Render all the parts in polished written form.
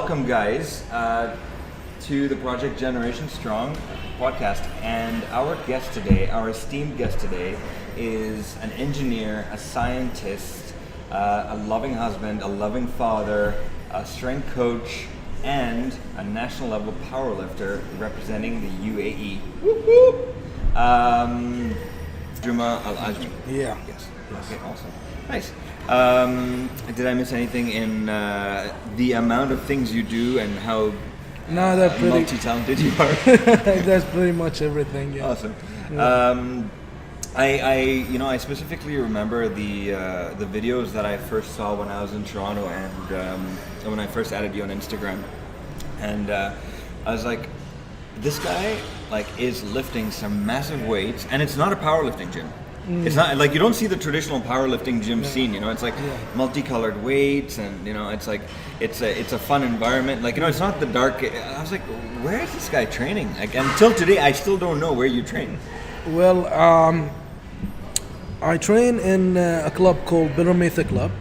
welcome, guys, to the Project Generation Strong podcast. And our guest today, our esteemed guest today, is an engineer, a scientist, a loving husband, a loving father, a strength coach, and a national level powerlifter representing the UAE. Juma Al Ajmi. Yeah. Yes. Okay, awesome. Nice. Did I miss anything in the amount of things you do and how multi-talented you are? That's pretty much everything. Yeah. Awesome. Yeah. I specifically remember the videos that I first saw when I was in Toronto and when I first added you on Instagram, and I was like, this guy is lifting some massive weights, and it's not a powerlifting gym. It's not like you don't see the traditional powerlifting gym scene. It's like multicolored weights, and it's like it's a fun environment. It's not the dark. I was like, where is this guy training? Until today, I still don't know where you train. Well, I train in a club called Bitter Club.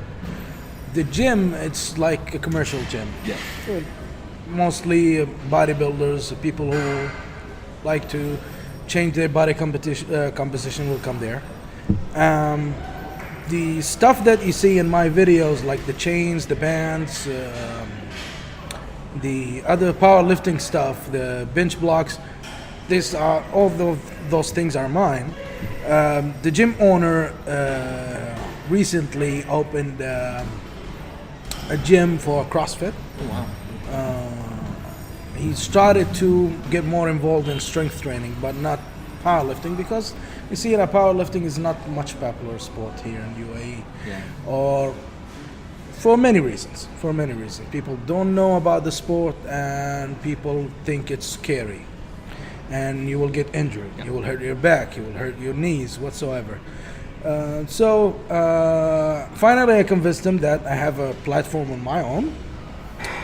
The gym, it's like a commercial gym. Yeah. Mostly bodybuilders, people who like to change their body composition will come there. The stuff that you see in my videos, like the chains, the bands, the other powerlifting stuff, the bench blocks, all those things are mine. The gym owner recently opened a gym for CrossFit. Oh, wow. He started to get more involved in strength training, but not powerlifting, because you see that powerlifting is not much popular sport here in UAE. Yeah. Or for many reasons. People don't know about the sport, and people think it's scary. And you will get injured. Yeah. You will hurt your back. You will hurt your knees, whatsoever. So finally, I convinced him that I have a platform on my own,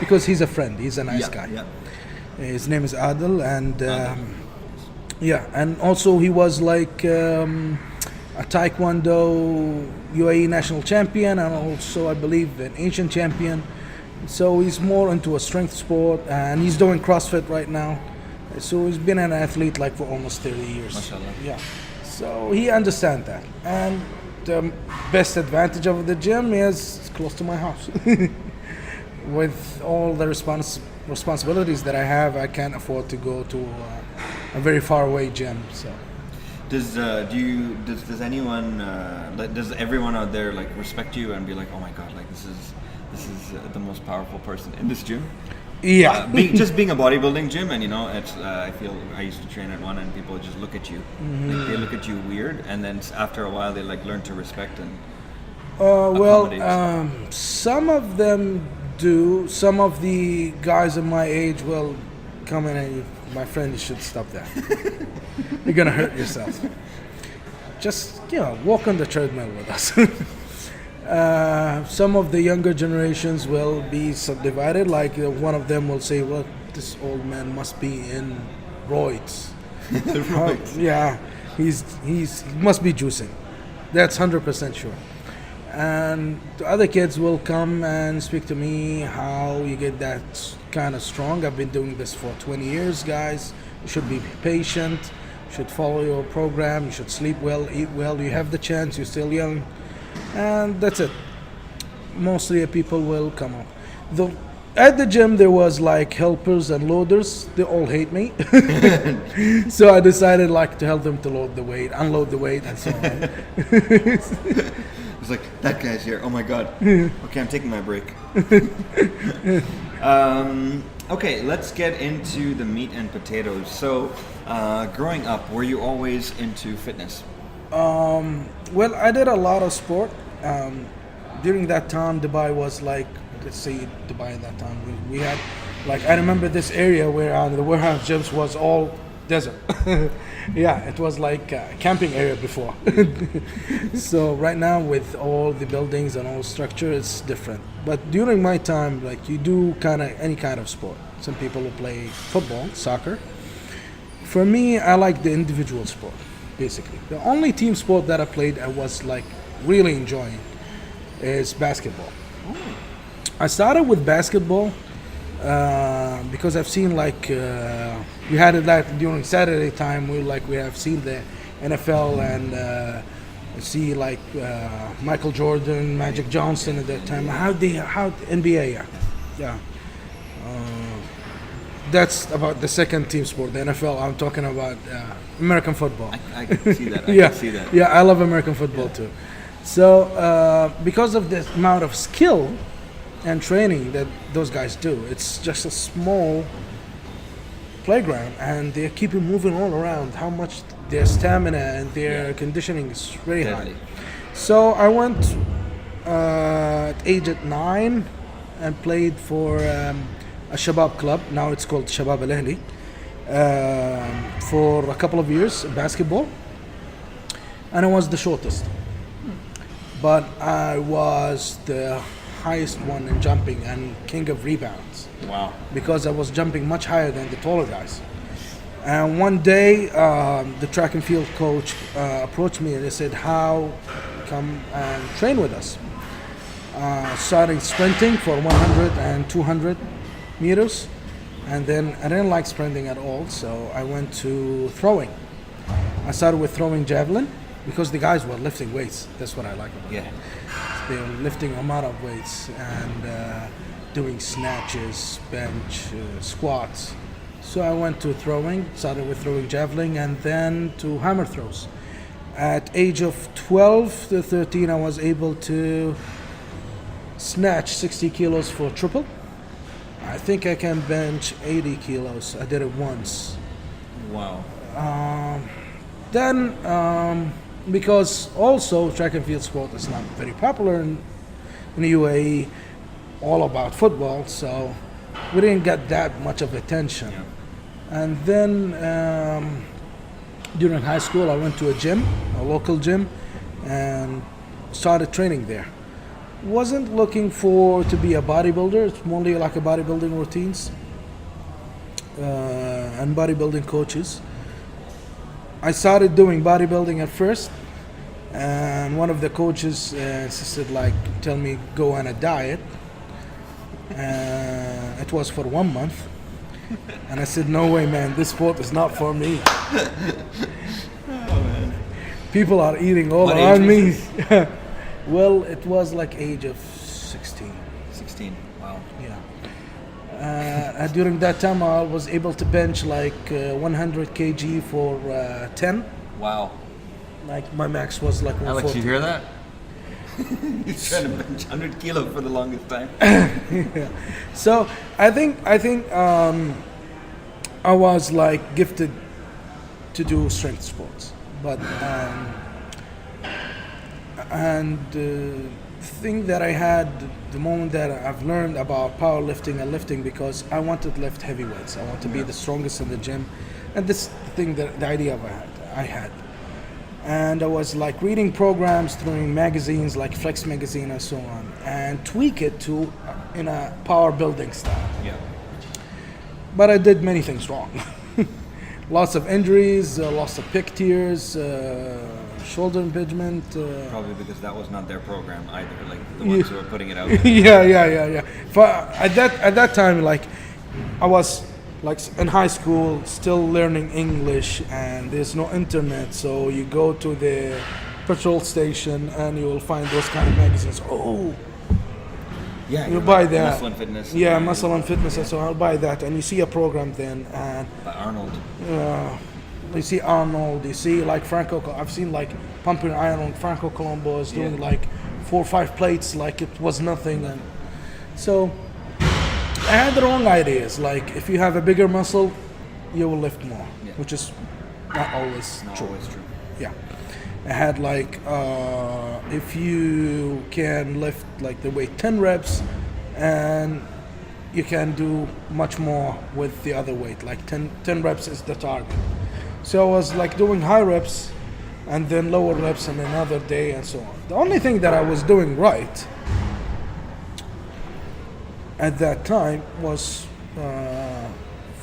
because he's a friend. He's a nice guy. Yeah. His name is Adil, and and also he was like a Taekwondo UAE national champion, and also I believe an Asian champion. So he's more into a strength sport, and he's doing CrossFit right now. So he's been an athlete for almost 30 years. Mashallah. Yeah. So he understands that. And the best advantage of the gym is it's close to my house. With all the responsibilities that I have, I can't afford to go to a very far away gym. So does anyone does everyone out there respect you and be like, oh my god, this is the most powerful person in this gym? Yeah. Being a bodybuilding gym, and it's I feel I used to train at one, and people just look at you. Mm-hmm. They look at you weird, and then after a while they learn to respect and some of them do. Some of the guys of my age will come in and, my friend, you should stop that. You're gonna hurt yourself. Just walk on the treadmill with us. Some of the younger generations will be subdivided. One of them will say, well, this old man must be in roids. Yeah, he must be juicing. That's 100% sure. And the other kids will come and speak to me how you get that kind of strong. I've been doing this for 20 years, guys. You should be patient. You should follow your program. You should sleep well, eat well. You have the chance. You're still young. And that's it. Mostly people will come up. At the gym, there was helpers and loaders. They all hate me. So I decided to help them to load the weight, unload the weight, and so on. It's like, that guy's here. Oh my god. Okay, I'm taking my break. Okay, let's get into the meat and potatoes. So, growing up, were you always into fitness? Well, I did a lot of sport. During that time, Dubai was let's say Dubai at that time. We had, I remember this area where the warehouse gyms was all desert. Yeah, it was like a camping area before. So right now, with all the buildings and all structure, it's different. But during my time, you do any kind of sport. Some people will play football, soccer. For me, I like the individual sport, basically. The only team sport that I played, I was really enjoying, is basketball. I started with basketball because I've seen like we had it that during Saturday time. We have seen the NFL and see like Michael Jordan, Magic Johnson at that time. How NBA, yeah. That's about the second team sport, the NFL. I'm talking about American football. I can see that. I Yeah, can see that. yeah, I love American football too. So because of the amount of skill and training that those guys do, it's just a small playground, and they keep it moving all around. How much their stamina and their conditioning is very high. Deadly. So I went at age at 9 and played for a Shabab club. Now it's called Shabab Al Ahli. For a couple of years, basketball, and I was the shortest, but I was the highest one in jumping and king of rebounds Wow. because I was jumping much higher than the taller guys. And one day, the track and field coach approached me and they said, "How come and train with us?" Starting sprinting for 100 and 200 meters, and then I didn't like sprinting at all, so I went to throwing. I started with throwing javelin because the guys were lifting weights. That's what I like about it. Yeah. They were lifting a lot of weights and doing snatches, bench, squats. So I went to throwing, started with throwing javelin and then to hammer throws. At age of 12 to 13, I was able to snatch 60 kilos for triple. I think I can bench 80 kilos. I did it once. Wow. Then, because also track and field sport is not very popular in the UAE, all about football, so we didn't get that much of attention. Yeah. And then during high school, I went to a gym, a local gym, and started training there. Wasn't looking for to be a bodybuilder. It's mostly like a bodybuilding routines and bodybuilding coaches. I started doing bodybuilding at first, and one of the coaches insisted, like, tell me go on a diet. It was for 1 month, and I said, no way, man, this sport is not for me. People are eating all What around age me. was Well, it was like age of 16. 16. Wow. Yeah. During that time, I was able to bench like 100 kg for 10. Wow. Like my max was like 140. Alex, you hear that? He's trying to bench 100 kilo for the longest time. Yeah. So I think I was like gifted to do strength sports, but and the thing that I had the moment that I've learned about powerlifting and lifting, because I wanted to lift heavy weights. I want to be the strongest in the gym, and this thing that the idea I had. And I was like reading programs through magazines like Flex magazine and so on, and tweak it to in a power building style. Yeah. But I did many things wrong. Lots of injuries, lots of pick tears, shoulder impingement. Probably because that was not their program either, like the ones who were putting it out there. yeah. At that time, like I was like in high school, still learning English, and there's no internet, so you go to the petrol station and you will find those kind of magazines. Oh, Yeah, you buy that. Muscle and Fitness. Yeah, Muscle and Fitness, and so I'll buy that, and you see a program then, and By Arnold. you see Arnold, you see like Franco. I've seen like pumping iron. Franco Colombo is doing like 4 or 5 plates like it was nothing, and so I had the wrong ideas. Like if you have a bigger muscle, you will lift more, which is not always Not true. always true. Yeah, I had like if you can lift like the weight 10 reps, and you can do much more with the other weight. Like 10 reps is the target. So I was like doing high reps and then lower reps in another day and so on. The only thing that I was doing right at that time was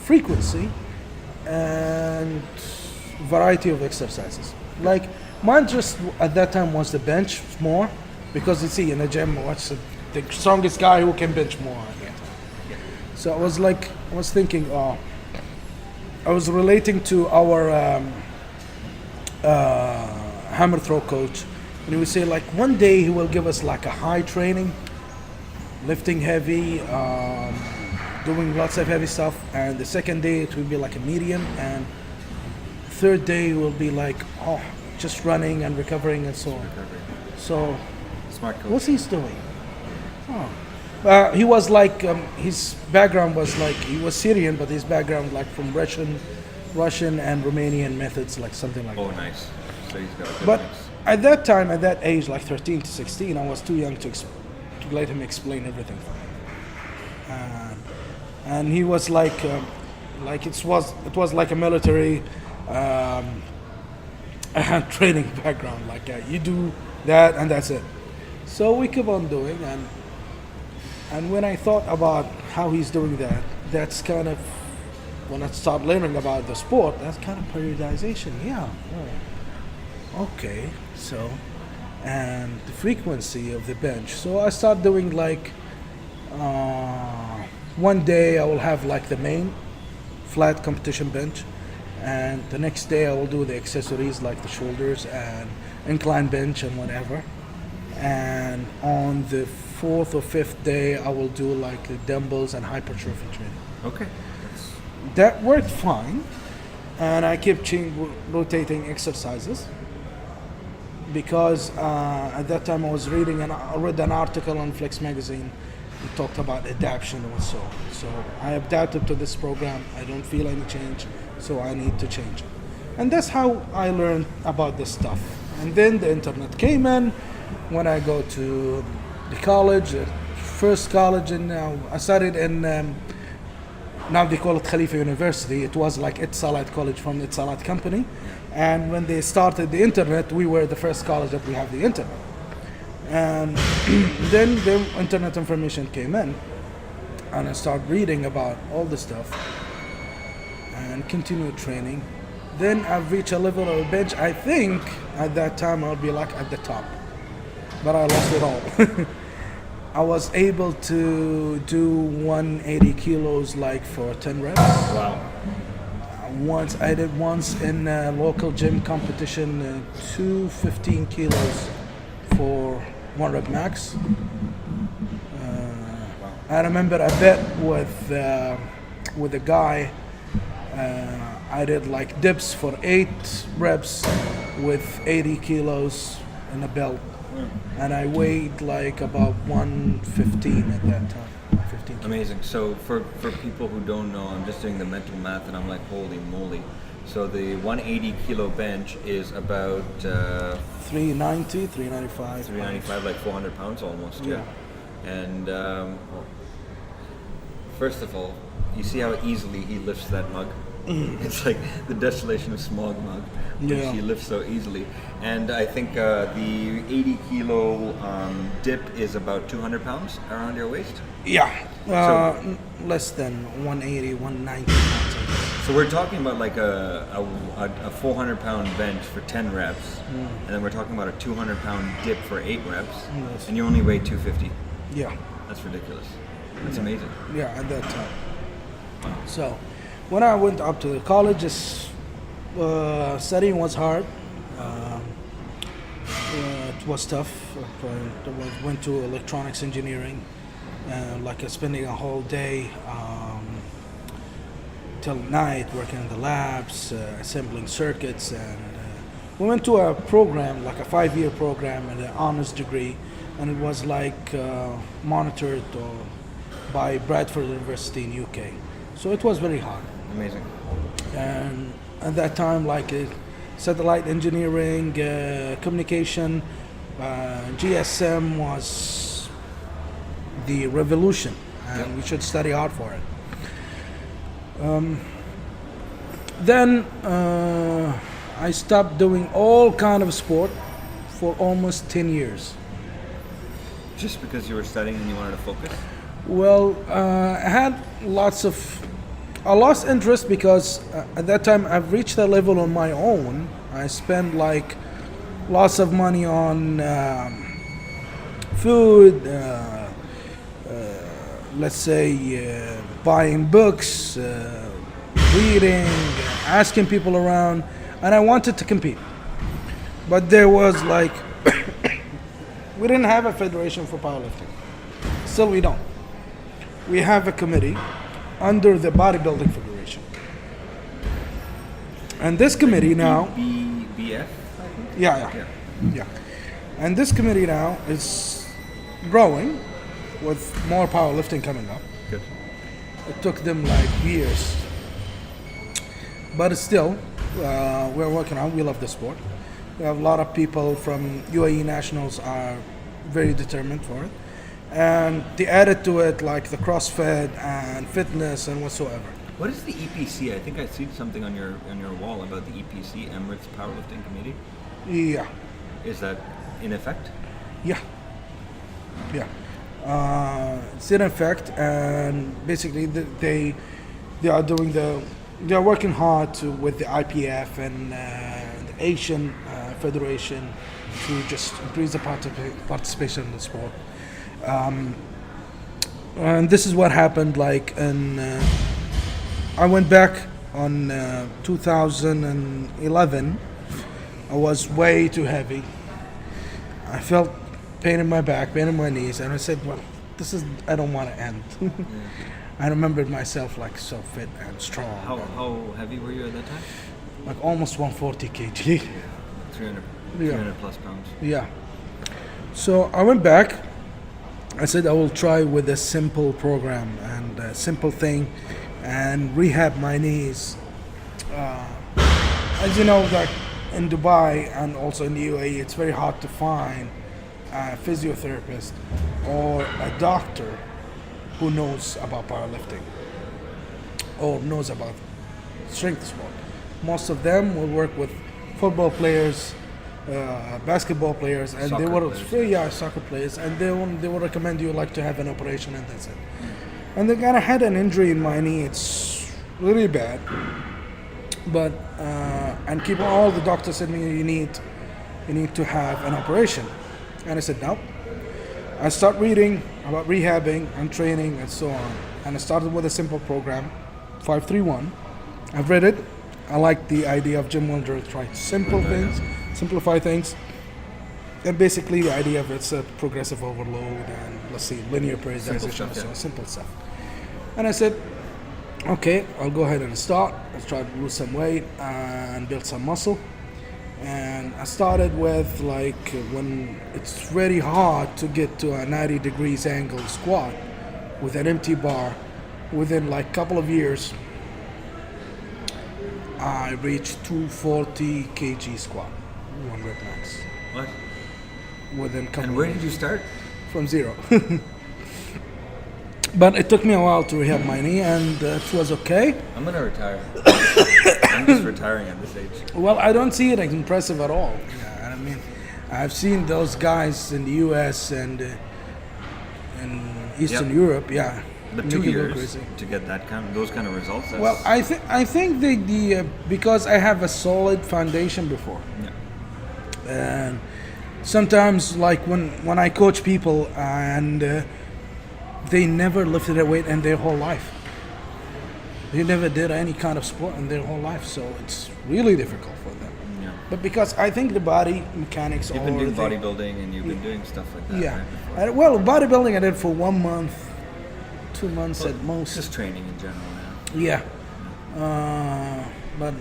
frequency and variety of exercises. Like my interest at that time was the bench more, because you see in the gym, what's the strongest guy who can bench more at that time. So I was thinking, I was relating to our hammer throw coach, and he would say like one day he will give us like a high training, lifting heavy, doing lots of heavy stuff, and the second day it will be like a medium, and third day will be like just running and recovering and so on. So Smart coach. what's he's doing? He was like his background was like he was Syrian, but his background like from Russian and Romanian methods, like something like Oh, that. nice. So he's got a good But mix. at that time, at that age, like 13 to 16, I was too young to let him explain everything for me. And he was like it was like a military training background. Like you do that and that's it. So we keep on doing, and when I thought about how he's doing that, that's kind of when I started learning about the sport. That's kind of periodization. Yeah. Okay, so, and the frequency of the bench. So I start doing like, one day I will have like the main flat competition bench, and the next day I will do the accessories like the shoulders and incline bench and whatever. And on the fourth or fifth day I will do like the dumbbells and hypertrophy training. Okay. That worked fine, and I kept rotating exercises. Because at that time I was reading I read an article on Flex magazine. It talked about adaptation and so on. So I adapted to this program. I don't feel any change, so I need to change it. And that's how I learned about this stuff. And then the internet came in. When I go to the college, first college, and I studied in now they call it Khalifa University. It was like Etisalat College from the Etisalat company. And when they started the internet, we were the first college that we have the internet. And then the internet information came in, and I started reading about all the stuff and continued training. Then I've reached a level of bench. I think at that time I'll be like at the top, but I lost it all. I was able to do 180 kilos like for 10 reps. Wow. Once I did in a local gym competition, 215 kilos for 1 rep max. I remember a bet with a guy. I did like dips for 8 reps with 80 kilos in a belt, and I weighed like about 115 at that time. 15 kilos. Amazing. So for people who don't know, I'm just doing the mental math and I'm like, holy moly. So the 180 kilo bench is about 390, 395. 395, like 400 pounds almost. Yeah. And first of all, you see how easily he lifts that mug? It's like the Desolation of Smog mug, which Yeah. he lifts so easily. And I think the 80 kilo dip is about 200 pounds around your waist. Yeah, So- less than 180, 190 pounds. So we're talking about like a 400 pound bench for 10 reps, and then we're talking about a 200 pound dip for 8 reps, Yes. and you only weigh 250. Yeah, That's ridiculous. That's amazing. yeah, at that time. So, when I went up to the college, studying was hard. It was tough. I went to electronics engineering, like spending a whole day till night working in the labs, assembling circuits, and we went to a program, like a 5-year program, and an honors degree, and it was like monitored by Bradford University in UK. So it was very hard. Amazing. And at that time, like satellite engineering, communication, GSM was the revolution, and we should study hard for it. Then I stopped doing all kind of sport for almost 10 years. Just because you were studying and you wanted to focus? Well, I had I lost interest because at that time I've reached a level on my own. I spent like lots of money on food, let's say, buying books, reading, asking people around, and I wanted to compete. But there was like, we didn't have a federation for powerlifting. Still, we don't. We have a committee under the bodybuilding federation. And this committee now, BF, I think? yeah. And this committee now is growing with more powerlifting coming up. Good. It took them like years. But still, we're working on. We love the sport. We have a lot of people from UAE nationals are very determined for it. And they added to it like the CrossFit and fitness and whatsoever. What is the EPC? I think I see something on your wall about the EPC, Emirates Powerlifting Committee. Yeah. Is that in effect? Yeah. It's in effect, and basically they are working hard with the IPF and the Asian Federation to just increase the participation in the sport. And this is what happened. Like, I went back on 2011. I was way too heavy. I felt pain in my back, pain in my knees, and I said, well, I don't want to end. I remembered myself like so fit and strong. How heavy were you at that time? Like almost 140 kg. 300 plus pounds. Yeah. So I went back. I said I will try with a simple program and a simple thing and rehab my knees. As you know, like in Dubai and also in the UAE, it's very hard to find a physiotherapist or a doctor who knows about powerlifting or knows about strength sport. Most of them will work with football players, basketball players, and soccer soccer players, and they will recommend you like to have an operation, and that's it. And they kind of had an injury in my knee. It's really bad, but and keep all the doctors said me you need to have an operation, and I said no. I start reading about rehabbing and training and so on, and I started with a simple program, 531. I've read it. I like the idea of Jim Wilder, try simplify things. And basically the idea of it's a progressive overload and let's see, linear periodization, simple stuff. And I said, okay, I'll go ahead and start. Let's try to lose some weight and build some muscle. And I started with like when it's very hard to get to a 90 degrees angle squat with an empty bar. Within like couple of years, I reached 240 kg squat, 1 rep max. What? Within couple. And where did you start? From zero. But it took me a while to rehab my knee, and it was okay. I'm gonna retire. I'm just retiring at this age. Well, I don't see it as impressive at all. Yeah, I mean, I've seen those guys in the U.S. and in Eastern Europe. Yeah. But 2 years to get those kind of results. Well, I think the because I have a solid foundation before. Yeah. And sometimes, like when I coach people and they never lifted a weight in their whole life. They never did any kind of sport in their whole life, so it's really difficult for them. Yeah. But because I think the body mechanics. You've been doing bodybuilding and you've been doing stuff like that. Yeah. Right, Well, bodybuilding I did for 1 month, 2 months at most. Just training in general. Yeah. But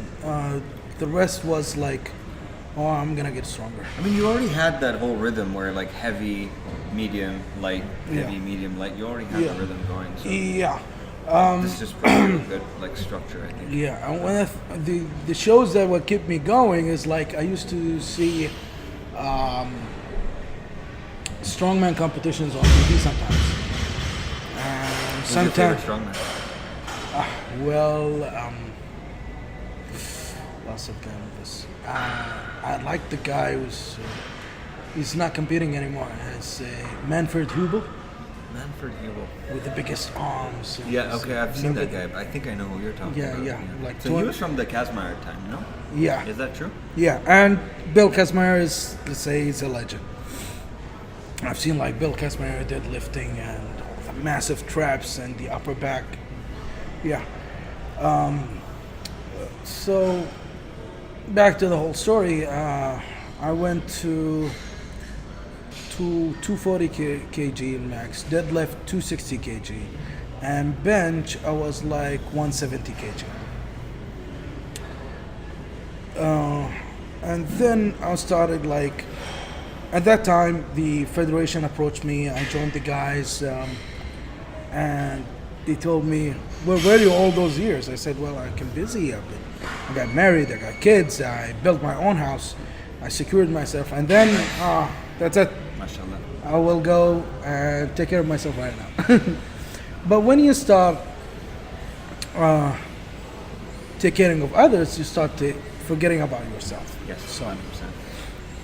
the rest was like, oh, I'm gonna get stronger. I mean, you already had that whole rhythm where like heavy, medium, light, heavy, medium, light. You already had the rhythm going. So Yeah. this is just probably a good like structure, I think. Yeah. And when the shows that would keep me going is like I used to see strongman competitions on TV sometimes. Who's your favorite strongman? Lots of canvas. I like the guy who's he's not competing anymore. It's Manfred Hubel Manfred Hubel. with the biggest arms. Yeah, okay, I've seen that guy. I think I know who you're talking about. Yeah. Like so he was from the Kazmaier time, no? Yeah. Is that true? Yeah, and Bill Kazmaier is, let's say, he's a legend. I've seen like Bill Kazmaier did lifting and all massive traps and the upper back. Yeah. So back to the whole story. I went to 240 kg max, deadlift 260 kg, and bench I was like 170 kg. And then I started like, at that time the federation approached me. I joined the guys, and they told me, well, where are you all those years? I said, well, I've been busy. I got married, I got kids, I built my own house, I secured myself, and then that's it. Mashallah. I will go and take care of myself right now. But when you start taking care of others, you start forgetting about yourself. Yes, So, 100%.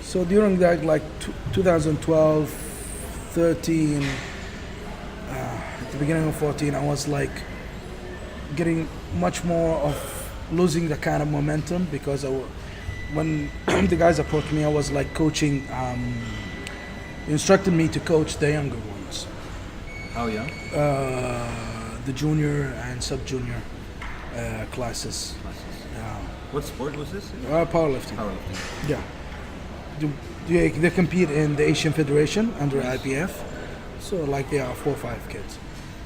so during that, like 2012, 13, at the beginning of 14, I was like getting much more of losing the kind of momentum, because when the guys approached me, I was like coaching, instructed me to coach the younger ones, How young? the junior and sub-junior classes. What sport was this? Powerlifting. Powerlifting. Yeah. They compete in the Asian Federation under IPF. So like there are 4 or 5 kids.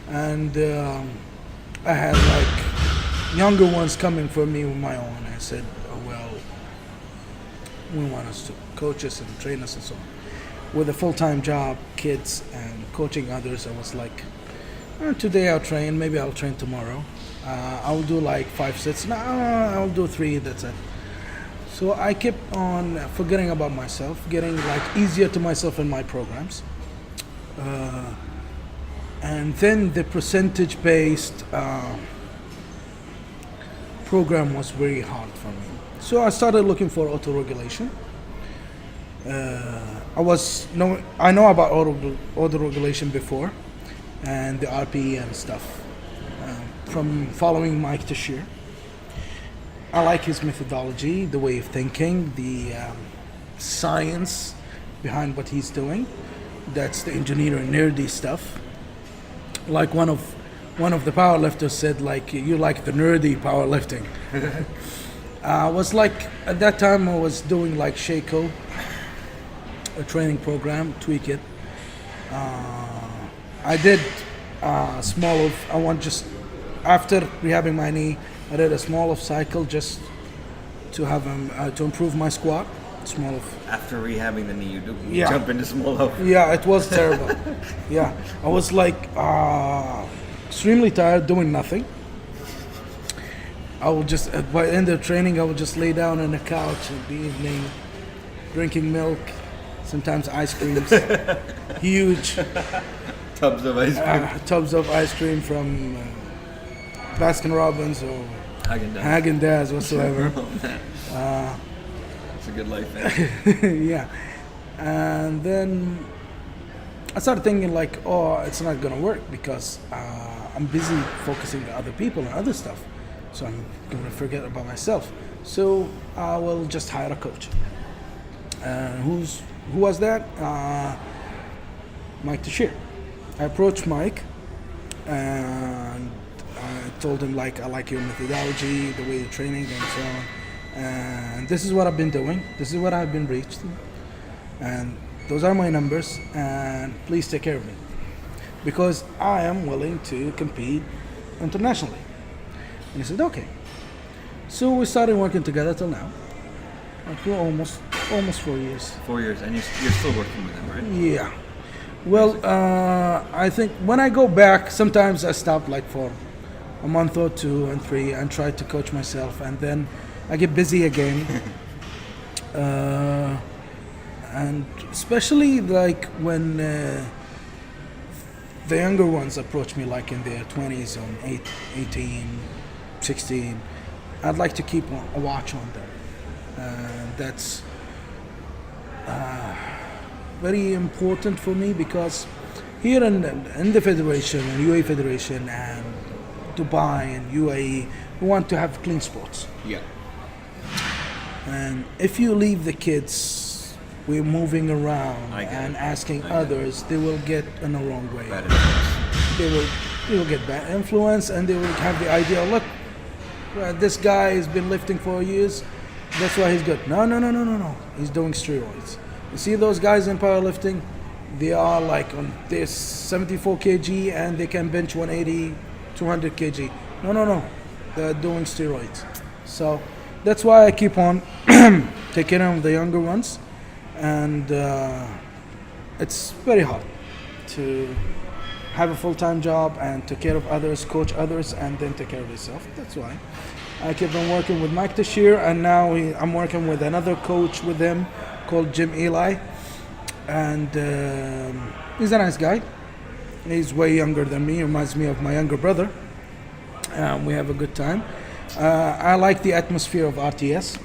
And I had like younger ones coming for me with my own. I said, oh, well, we want us to coach us and train us and so on. With a full-time job, kids, and coaching others, I was like, today I'll train, maybe I'll train tomorrow. I'll do like 5 sets. No, I'll do 3, that's it. So I kept on forgetting about myself, getting like easier to myself in my programs. And then the percentage-based program was very hard for me. So I started looking for auto-regulation. I know about auto-regulation before, and the RPE and stuff, from following Mike Tashir. I like his methodology, the way of thinking, the science behind what he's doing. That's the engineering nerdy stuff. Like one of the powerlifters said, like, you like the nerdy powerlifting. I was like, at that time I was doing like Shaco, a training program, tweak it. I did after rehabbing my knee, I did a small of cycle just to have to improve my squat. Small of. After rehabbing the knee, you jump into small of. Yeah, it was terrible. Yeah, I was like extremely tired, doing nothing. I would just, by the end of training, I would just lay down on the couch in the evening, drinking milk, sometimes ice creams, huge Tubs of ice cream. tubs of ice cream from Baskin Robbins or Häagen-Dazs whatsoever. It's a good life, man. Yeah. And then I started thinking like, oh, it's not gonna work because I'm busy focusing on other people and other stuff. So I'm gonna forget about myself. So I will just hire a coach. And who was that? Mike Tashir. I approached Mike and I told him like, I like your methodology, the way you're training and so on. And this is what I've been doing. This is what I've been reached. And those are my numbers. And please take care of me. Because I am willing to compete internationally. And he said, okay. So we started working together till now. Like we're almost 4 years. 4 years, and you're still working with him, right? Yeah. Well, I think when I go back, sometimes I stop like for a month or 2 and 3 and try to coach myself, and then I get busy again. And especially like when the younger ones approach me like in their 20s or 18, 16, I'd like to keep a watch on them. That's very important for me because here in the Federation and UAE Federation and Dubai and UAE, we want to have clean sports. Yeah. And if you leave the kids, we're moving around and asking others, they will get in the wrong way. they will get bad influence, and they will have the idea, look, this guy has been lifting for years, that's why he's good. No. He's doing steroids. You see those guys in powerlifting, they are like on this 74 kg and they can bench 180, 200 kg. No. They're doing steroids. So that's why I keep on taking care of the younger ones. And it's very hard to have a full-time job and take care of others, coach others, and then take care of yourself. That's why I keep on working with Mike this year, and now I'm working with another coach with him called Jim Eli, and he's a nice guy. He's way younger than me, reminds me of my younger brother. We have a good time. I like the atmosphere of RTS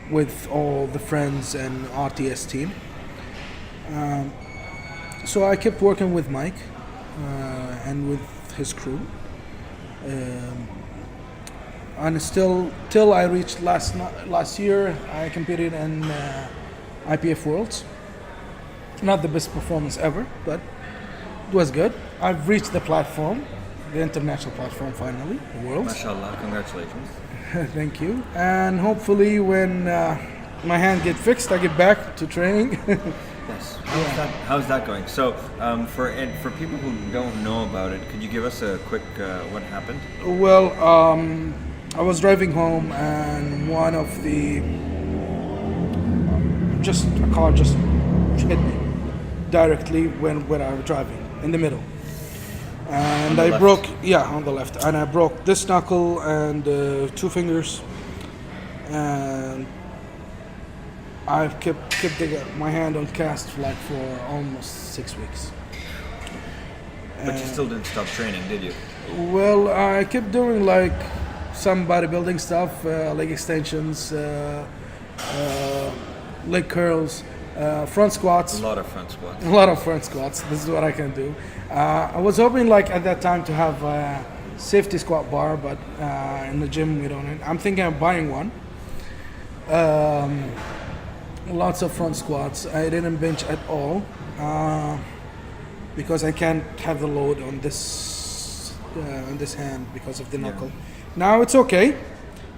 with all the friends and RTS team. So I kept working with Mike and with his crew. And still, till I reached last year, I competed in IPF Worlds. Not the best performance ever, but it was good. I've reached the platform, the international platform finally, the Worlds. MashaAllah, congratulations. Thank you. And hopefully when my hand gets fixed, I get back to training. Yes. How's that going? So, for people who don't know about it, could you give us a quick what happened? Well, I was driving home and one of the a car just hit me directly when I was driving in the middle, and I broke on the left, and I broke this knuckle and 2 fingers, and I kept my hand on cast for almost 6 weeks. But you still didn't stop training, did you? Well, I kept doing like some bodybuilding stuff, leg extensions, leg curls, front squats. A lot of front squats. This is what I can do. I was hoping like at that time to have a safety squat bar, but in the gym we don't. I'm thinking of buying one. Lots of front squats. I didn't bench at all because I can't have the load on this hand because of the knuckle. Yeah. Now it's okay,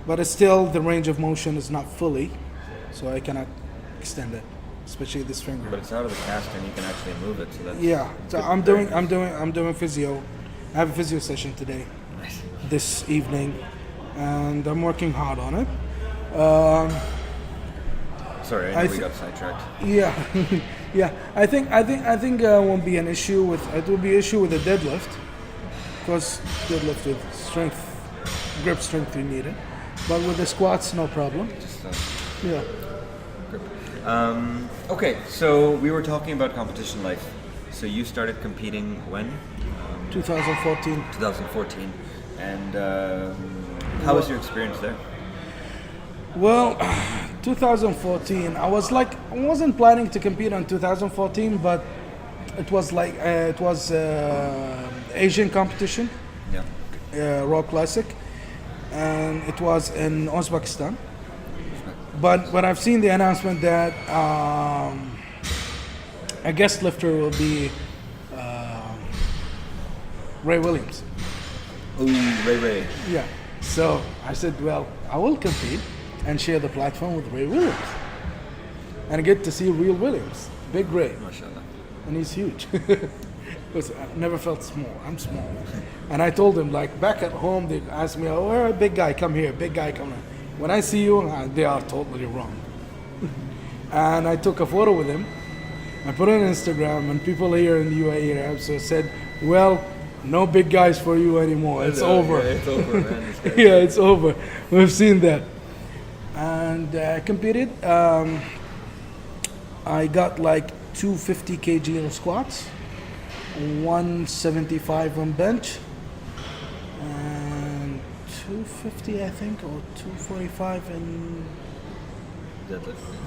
but it's still the range of motion is not fully, so I cannot extend it, especially this finger. But it's out of the cast and you can actually move it. So that's So I'm doing physio. I have a physio session today, this evening, and I'm working hard on it. Sorry, I know we got sidetracked. Yeah. I think won't be an issue with it. Will be issue with the deadlift, because deadlift with strength, grip strength you need it. But with the squats, no problem. Yeah. Grip. Okay, so we were talking about competition life. So you started competing when? 2014. 2014. And how was your experience there? Well, 2014. I wasn't planning to compete in 2014, but it was Asian competition, Raw Classic, and it was in Uzbekistan. But I've seen the announcement that a guest lifter will be Ray Williams. Ooh, Ray. Yeah. So I said, well, I will compete and share the platform with Ray Williams, and I get to see real Williams, big Ray. MashaAllah. And he's huge. Because I never felt small. I'm small. And I told him, like, back at home, they asked me, oh, where a big guy, come here, big guy, come here. When I see you, they are totally wrong. And I took a photo with him. I put it on Instagram, and people here in the UAE Arab so said, well, no big guys for you anymore. It's over. Yeah, it's over, man. Yeah, it's over. We've seen that. And I competed. I got like 250 kg on squats, 175 on bench, and 250 I think, or 245 in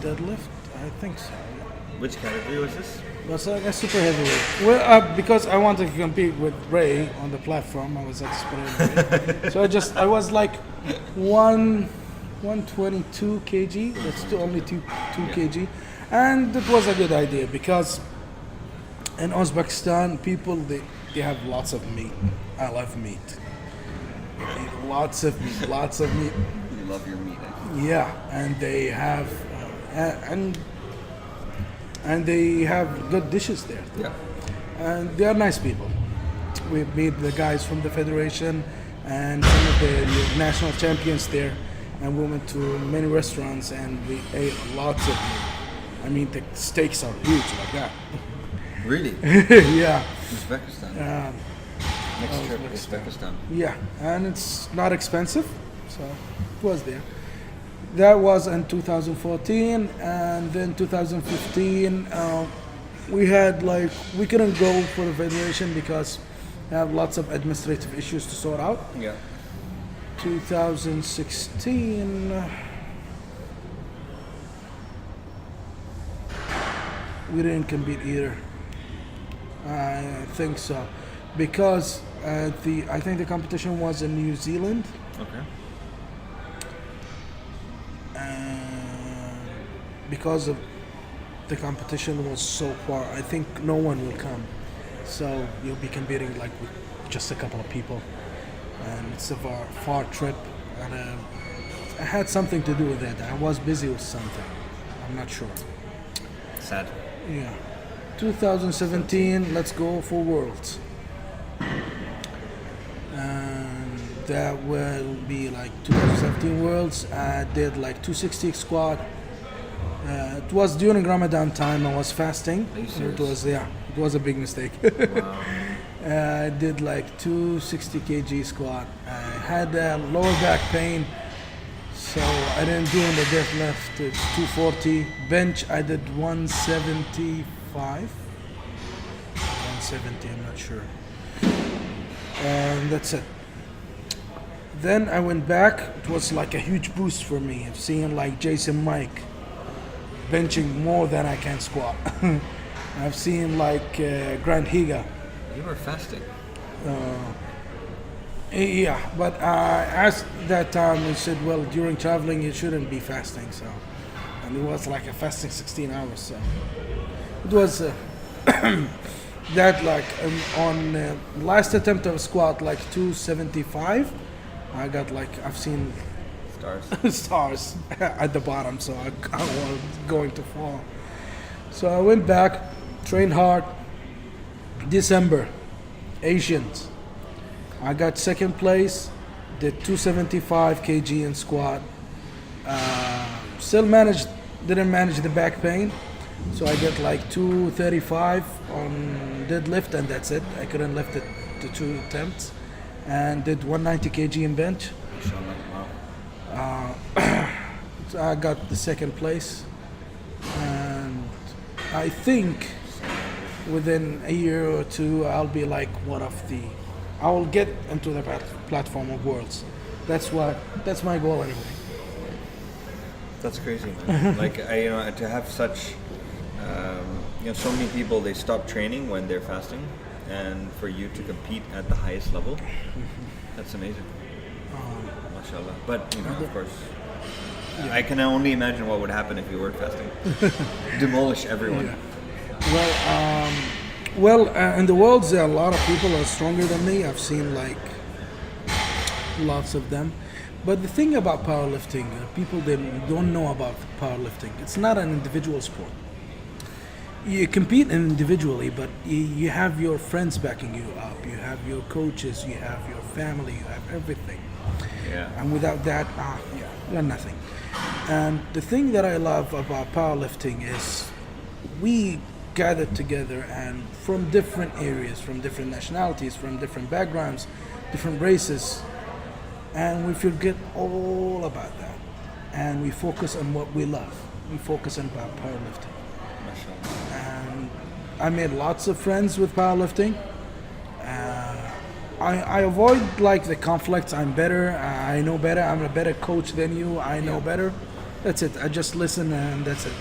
deadlift. I think so. Which category was this? Was like a super heavyweight. Well, because I wanted to compete with Ray on the platform, I was like super heavyweight. So I was like 122 kg. That's only 2 kg. And it was a good idea because In Uzbekistan, people they have lots of meat. I love meat. They eat lots of meat, lots of meat. You love your meat. Yeah, and they have and they have good dishes there. Yeah. And they are nice people. We meet the guys from the federation and some of the national champions there, and we went to many restaurants and we ate lots of meat. I mean, the steaks are huge like that. Really? Yeah. Uzbekistan. Next trip, Uzbekistan. Yeah, and it's not expensive, so it was there. That was in 2014, and then 2015, we had like we couldn't go for the federation because we have lots of administrative issues to sort out. Yeah. 2016, we didn't compete either. I think so, because I think the competition was in New Zealand. Okay. Because of the competition was so far, I think no one will come. So you'll be competing like with just a couple of people, and it's a far trip. And I had something to do with it. I was busy with something. I'm not sure. Sad. Yeah. 2017, let's go for Worlds. And that will be like 2017 Worlds. I did like 260 squat. It was during Ramadan time. I was fasting. Are you serious? It was a big mistake. Wow. I did like 260 kg squat. I had lower back pain, so I didn't do in the deadlift. It's 240. Bench, I did 175. 170, I'm not sure. And that's it. Then I went back. It was like a huge boost for me. Seeing like Jason Mike benching more than I can squat. I've seen like Grant Higa. You were fasting. Yeah, but I asked that time, he said, well, during traveling you shouldn't be fasting, so. And it was like a fasting 16 hours, so. It was that like on last attempt of squat, like 275, I got like, I've seen stars at the bottom, so I was going to fall. So I went back, trained hard. December, Asians. I got second place, did 275 kg in squat. Didn't manage the back pain, so I get like 235 on deadlift, and that's it. I couldn't lift it to 2 attempts, and did 190 kg in bench. So I got the second place, and I think within a year or two I'll be like I will get into the platform of Worlds. That's my goal anyway. That's crazy, man. Like to have such so many people, they stop training when they're fasting, and for you to compete at the highest level, that's amazing. Mashallah. But of course, I can only imagine what would happen if you were fasting. Demolish everyone. Yeah. Well, in the Worlds, there are a lot of people that are stronger than me. I've seen like lots of them. But the thing about powerlifting, people they don't know about powerlifting. It's not an individual sport. You compete individually, but you have your friends backing you up. You have your coaches. You have your family. You have everything. Yeah. And without that, you're nothing. And the thing that I love about powerlifting is we gather together and from different areas, from different nationalities, from different backgrounds, different races, and we forget all about that. And we focus on what we love. We focus on powerlifting. And I made lots of friends with powerlifting. I avoid like the conflicts. I'm better. I know better. I'm a better coach than you. I know better. That's it. I just listen and that's it.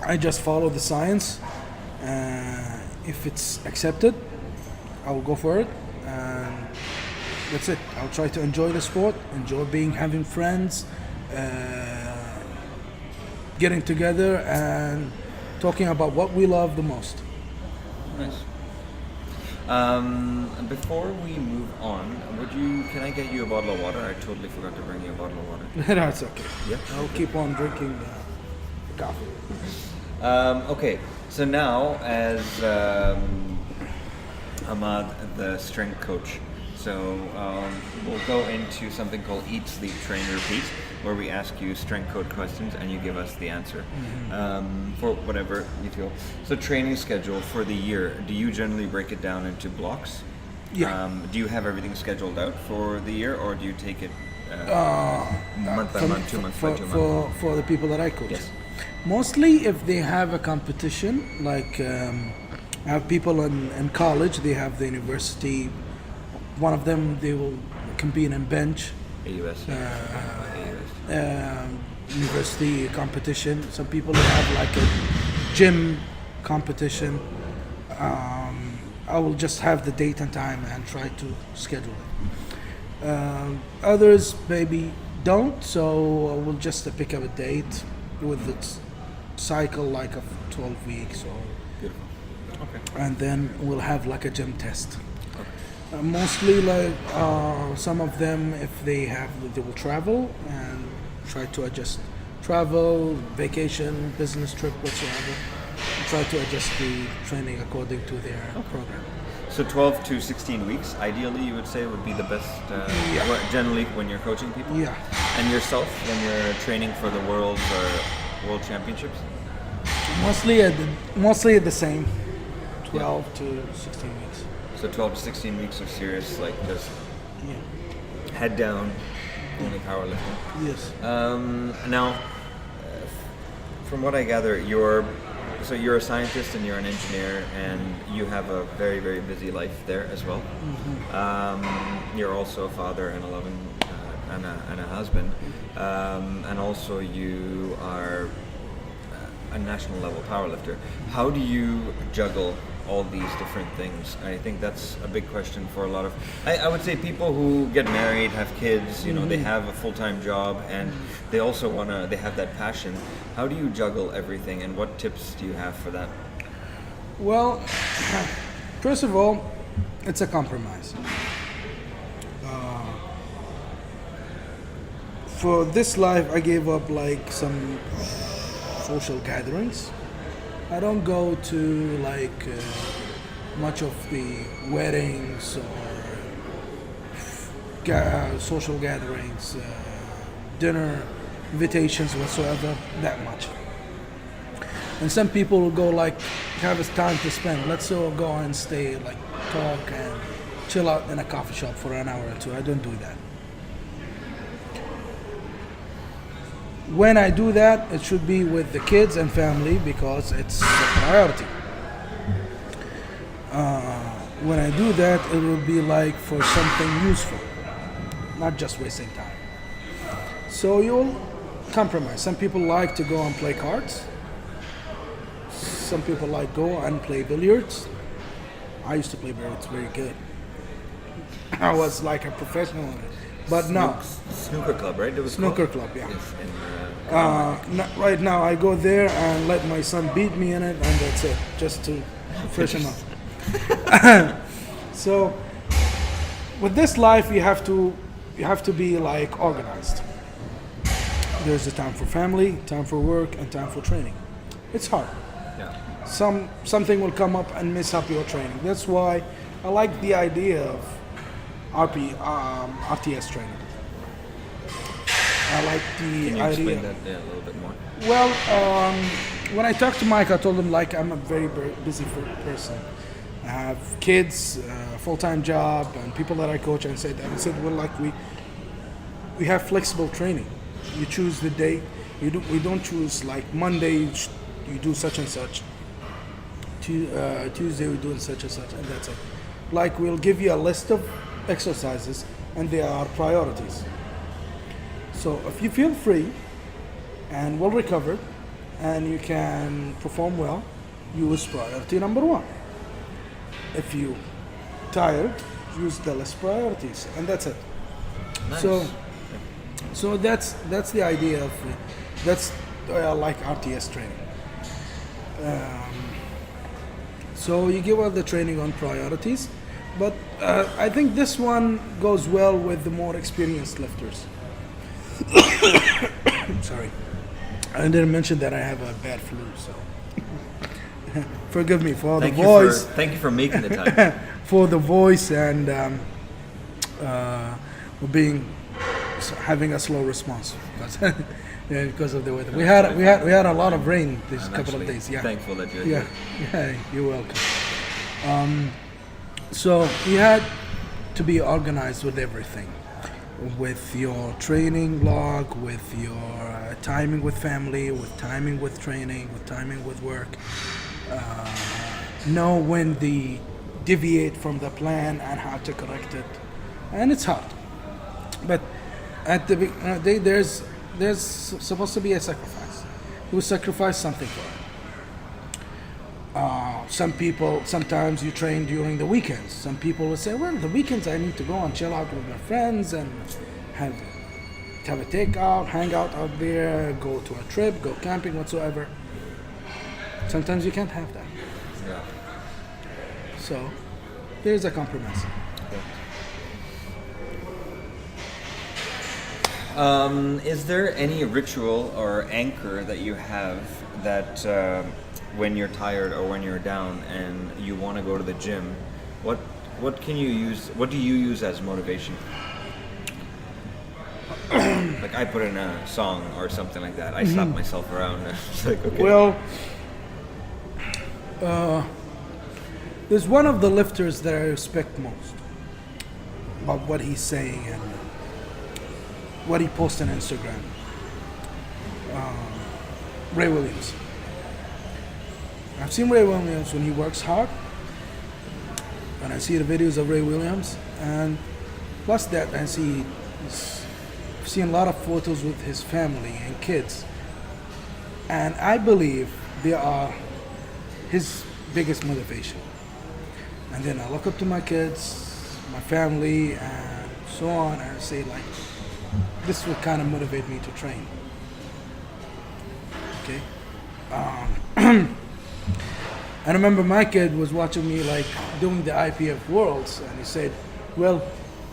I just follow the science. If it's accepted, I'll go for it. And that's it. I'll try to enjoy the sport, enjoy having friends, getting together and talking about what we love the most. Nice. Before we move on, can I get you a bottle of water? I totally forgot to bring you a bottle of water. That's okay. Yeah. I'll keep on drinking the coffee. Okay, so now as Hamad, the strength coach, so we'll go into something called Eat, Sleep, Train, Repeat, where we ask you strength code questions and you give us the answer for whatever you feel. So training schedule for the year, do you generally break it down into blocks? Yeah. Do you have everything scheduled out for the year, or do you take it month by month, 2 months by 2 months? For the people that I coach. Yes. Mostly if they have a competition, like I have people in college, they have the university, one of them, they will compete in bench, AUS. university competition. Some people have like a gym competition. I will just have the date and time and try to schedule it. Others maybe don't, so I will just pick up a date with its cycle like of 12 weeks or. Beautiful. Okay. And then we'll have like a gym test. Mostly like some of them, if they will travel and try to adjust travel, vacation, business trip, whatsoever. Try to adjust the training according to their program. So 12 to 16 weeks, ideally, you would say would be the best. Generally, when you're coaching people. Yeah. And yourself, when you're training for the world or world championships. Mostly at the same, 12 to 16 weeks. So 12 to 16 weeks of serious, like just head down, only powerlifting. Yes. Now, from what I gather, you're a scientist and you're an engineer, and you have a very, very busy life there as well. You're also a father and a loving and a husband, and also you are a national level powerlifter. How do you juggle all these different things? I think that's a big question for a lot of, I would say, people who get married, have kids, they have a full-time job, and they also they have that passion. How do you juggle everything, and what tips do you have for that? Well, first of all, it's a compromise. For this life, I gave up like some social gatherings. I don't go to like much of the weddings or social gatherings, dinner, invitations whatsoever, that much. And some people will go like, have time to spend. Let's all go and stay, like talk and chill out in a coffee shop for an hour or two. I don't do that. When I do that, it should be with the kids and family because it's a priority. When I do that, it will be like for something useful, not just wasting time. So you'll compromise. Some people like to go and play cards. Some people like go and play billiards. I used to play billiards very good. I was like a professional in it. But no. Snooker club, right? It was snooker called? club, yeah. Yes, right now I go there and let my son beat me in it, and that's it, just to freshen up. So with this life, you have to be like organized. There's a time for family, time for work, and time for training. It's hard. Yeah. Something will come up and mess up your training. That's why I like the idea of RTS training. I like the idea. Can you explain that a little bit more? Well, when I talked to Mike, I told him like I'm a very, very busy person. I have kids, full-time job, and people that I coach. And I said, well, like we have flexible training. You choose the day. We don't choose like Monday you do such and such. Tuesday we do such and such, and that's it. Like we'll give you a list of exercises, and they are priorities. So if you feel free and well recovered and you can perform well, use priority number 1. If you tired, use the less priorities, and that's it. Nice. So that's the idea of that's like RTS training. So you give out the training on priorities, but I think this one goes well with the more experienced lifters. Sorry, I didn't mention that I have a bad flu, so forgive me for the voice. Thank you for making the time. For the voice and having a slow response because of the weather. We had a lot of rain this couple of days. Yeah, thankful that you're here. Yeah, you're welcome. So you had to be organized with everything, with your training log, with your timing with family, with timing with training, with timing with work. Know when to deviate from the plan and how to correct it, and it's hard. But at the day, there's supposed to be a sacrifice. You will sacrifice something for it. Some people, sometimes you train during the weekends. Some people will say, well, the weekends I need to go and chill out with my friends and have a takeout, hang out there, go to a trip, go camping, whatsoever. Sometimes you can't have that. Yeah. So there's a compromise. Is there any ritual or anchor that you have that when you're tired or when you're down and you want to go to the gym, what can you use? What do you use as motivation? Like I put in a song or something like that. I slap myself around. It's like, okay. Well, there's one of the lifters that I respect most about what he's saying and what he posts on Instagram. Ray Williams. I've seen Ray Williams when he works hard, and I see the videos of Ray Williams, and plus that I've seen a lot of photos with his family and kids, and I believe they are his biggest motivation. And then I look up to my kids, my family, and so on, and I say like, this would kind of motivate me to train. Okay. I remember my kid was watching me like doing the IPF Worlds, and he said, well,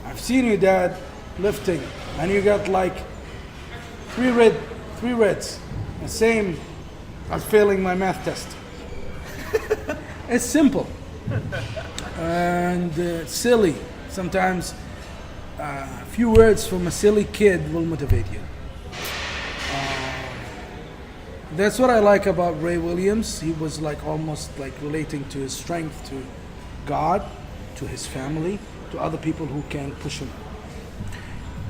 I've seen you, Dad, lifting, and you got like three reds, the same as failing my math test. It's simple and silly. Sometimes a few words from a silly kid will motivate you. That's what I like about Ray Williams. He was like almost like relating to his strength to God, to his family, to other people who can push him.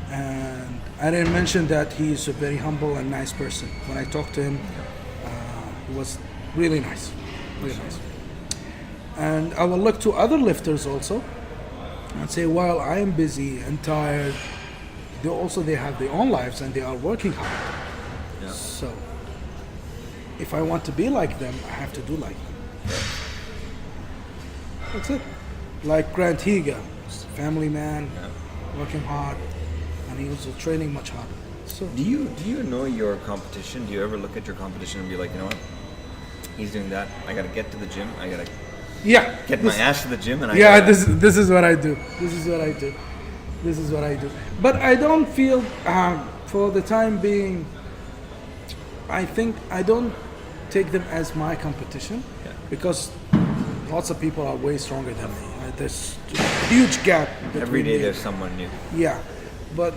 And I didn't mention that he is a very humble and nice person. When I talked to him, he was really nice, really nice. And I will look to other lifters also and say, while I am busy and tired, they have their own lives and they are working hard. Yeah. So if I want to be like them, I have to do like them. That's it. Like Grant Higa, family man, working hard, and he was training much harder. So do you know your competition? Do you ever look at your competition and be like, you know what? He's doing that. I gotta get to the gym. I gotta get my ass to the gym, and this is what I do. This is what I do. But I don't feel for the time being. I think I don't take them as my competition because lots of people are way stronger than me. There's a huge gap between every day. me. There's someone new. Yeah, but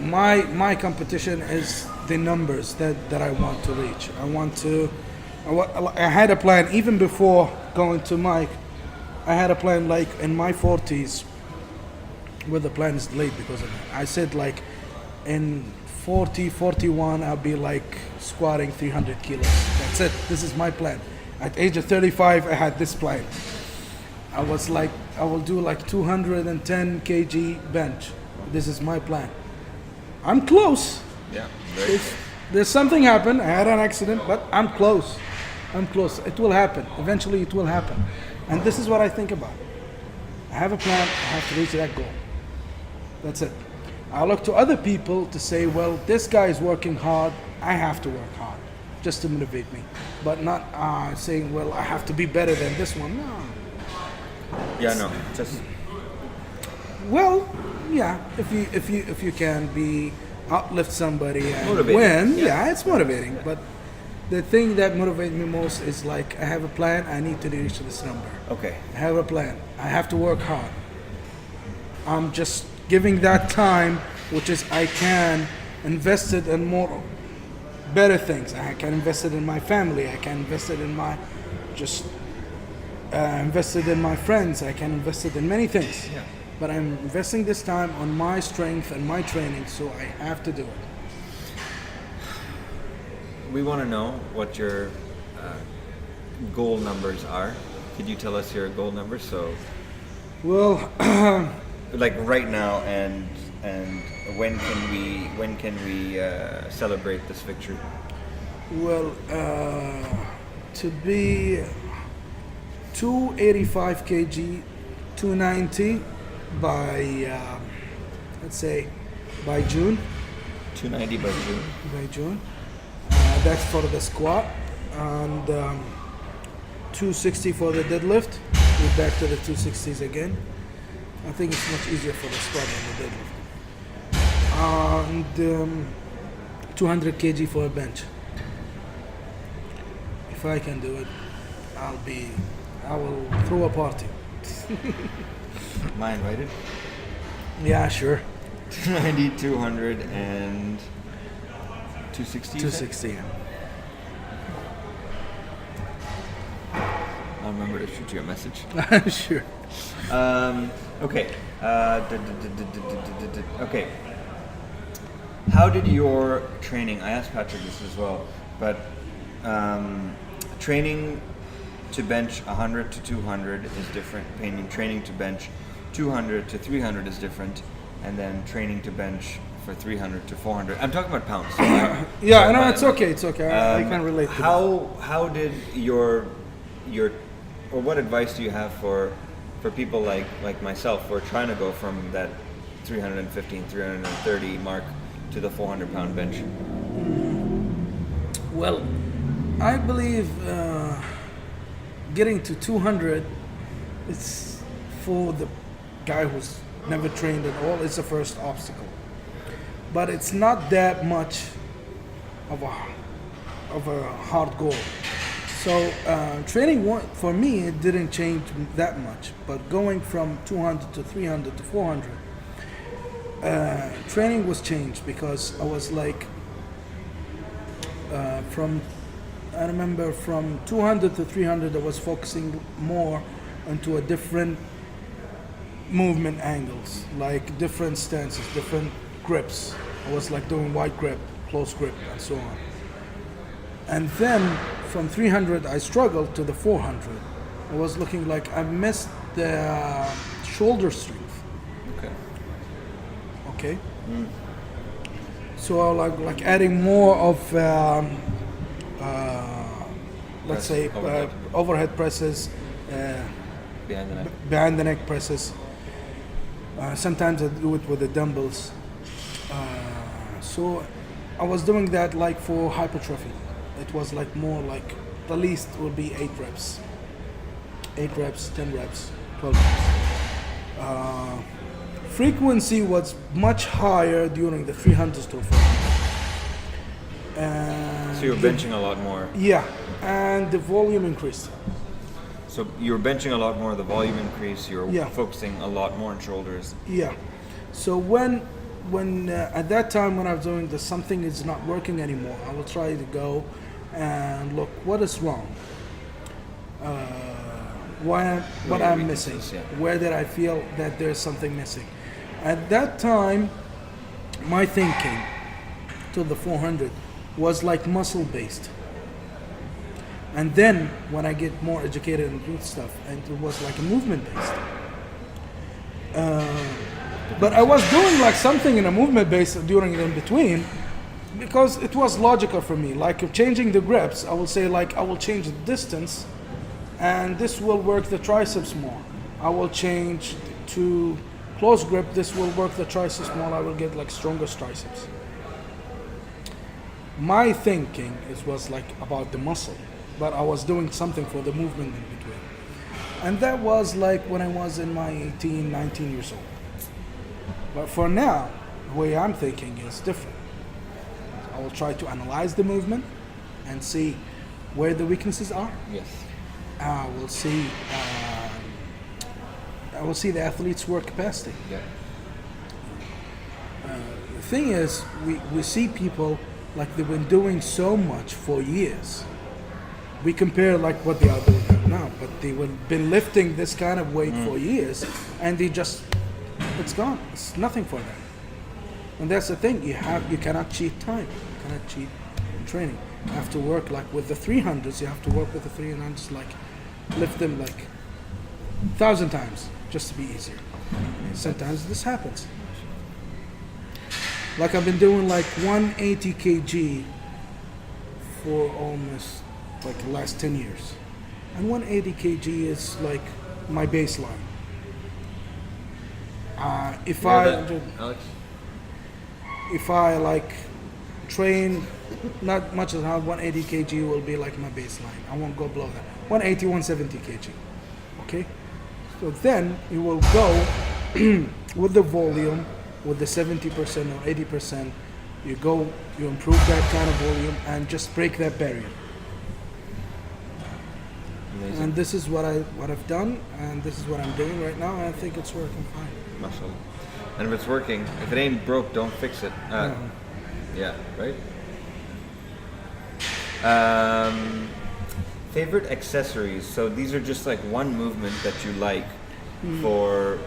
my competition is the numbers that I want to reach. I had a plan even before going to Mike. I had a plan like in my 40s, where the plan is delayed because of that. I said like in 40, 41, I'll be like squatting 300 kilos. That's it. This is my plan. At age of 35, I had this plan. I was like, I will do like 210 kg bench. This is my plan. I'm close. Yeah. There's something happened. I had an accident, but I'm close. I'm close. It will happen. Eventually it will happen. And this is what I think about. I have a plan. I have to reach that goal. That's it. I look to other people to say, well, this guy is working hard. I have to work hard. just to motivate me, but not saying, well, I have to be better than this one. No. Yeah, no, just Well, yeah, if you can be uplift somebody and Motivating, win, yeah. yeah, it's motivating. But the thing that motivates me most is like I have a plan. I need to reach this number. okay. I have a plan. I have to work hard. I'm just giving that time, which is I can invest it in more better things. I can invest it in my family. I can invest it in my just invested in my friends. I can invest it in many things. Yeah. But I'm investing this time on my strength and my training, so I have to do it. We want to know what your goal numbers are. Could you tell us your goal numbers? So, Well, like right now, and when can we celebrate this victory? well, to be 285 kg, 290 by let's say by June. 290 by June. By June. That's for the squat, and 260 for the deadlift. We're back to the 260s again. I think it's much easier for the squat than the deadlift. And 200 kg for a bench. If I can do it, I will throw a party. Am I invited? Yeah, sure. 290, 200, and 260. 260. Yeah. I'll remember to shoot you a message. Sure. Okay. Okay. How did your training? I asked Patrick this as well, but training to bench 100 to 200 is different. Training to bench 200 to 300 is different, and then training to bench for 300 to 400. I'm talking about pounds. So Yeah, no, it's okay. It's okay. I can relate. To How did your or what advice do you have for people like myself who are trying to go from that 315, 330 mark to the 400 pound bench? Well, I believe getting to 200, it's for the guy who's never trained at all. It's the first obstacle, but it's not that much of a hard goal. So training for me, it didn't change that much. But going from 200 to 300 to 400, training was changed because I was like I remember from 200 to 300, I was focusing more into a different movement angles, like different stances, different grips. I was like doing wide grip, close grip, and so on. And then from 300, I struggled to the 400. I was looking like I missed the shoulder strength. Okay. Okay. So like adding more of let's say overhead presses, behind the neck presses. Sometimes I do it with the dumbbells. So I was doing that like for hypertrophy. It was like more like the least would be 8 reps. 8 reps, 10 reps, 12 reps. Frequency was much higher during the 300s to 400. So you're benching a lot more. Yeah, and the volume increased. So you're benching a lot more, the volume increase, you're Yeah. focusing a lot more on shoulders. Yeah. So when at that time when I was doing this, something is not working anymore, I will try to go and look what is wrong. What I'm missing. Yeah. Where did I feel that there's something missing? At that time, my thinking to the 400 was like muscle based. And then when I get more educated and do stuff, and it was like a movement based. But I was doing like something in a movement base during in between because it was logical for me. Like if changing the grips, I will say like I will change the distance and this will work the triceps more. I will change to close grip, this will work the triceps more. I will get like stronger triceps. my thinking was like about the muscle, but I was doing something for the movement in between. And that was like when I was in my 18, 19 years old. But for now, the way I'm thinking is different. I will try to analyze the movement and see where the weaknesses are. Yes. I will see. I will see the athlete's work capacity. Yeah. The thing is, we see people like they've been doing so much for years. We compare like what they are doing now, but they have been lifting this kind of weight for years, and it's gone. It's nothing for them. And that's the thing. You cannot cheat time. You cannot cheat training. You have to work like with the 300s. You have to work with the 300s, like lift them like 1,000 times just to be easier. And sometimes this happens. Like I've been doing like 180 kg for almost like the last 10 years. And 180 kg is like my baseline. If I like train not much as hard, 180 kg will be like my baseline. I won't go below that. 180, 170 kg. Okay? So then you will go with the volume, with the 70% or 80%. You improve that kind of volume and just break that barrier. Amazing. And this is what I've done, and this is what I'm doing right now, and I think it's working fine. Mashallah. And if it's working, if it ain't broke, don't fix it. Yeah, right? Favorite accessories. So these are just like one movement that you like for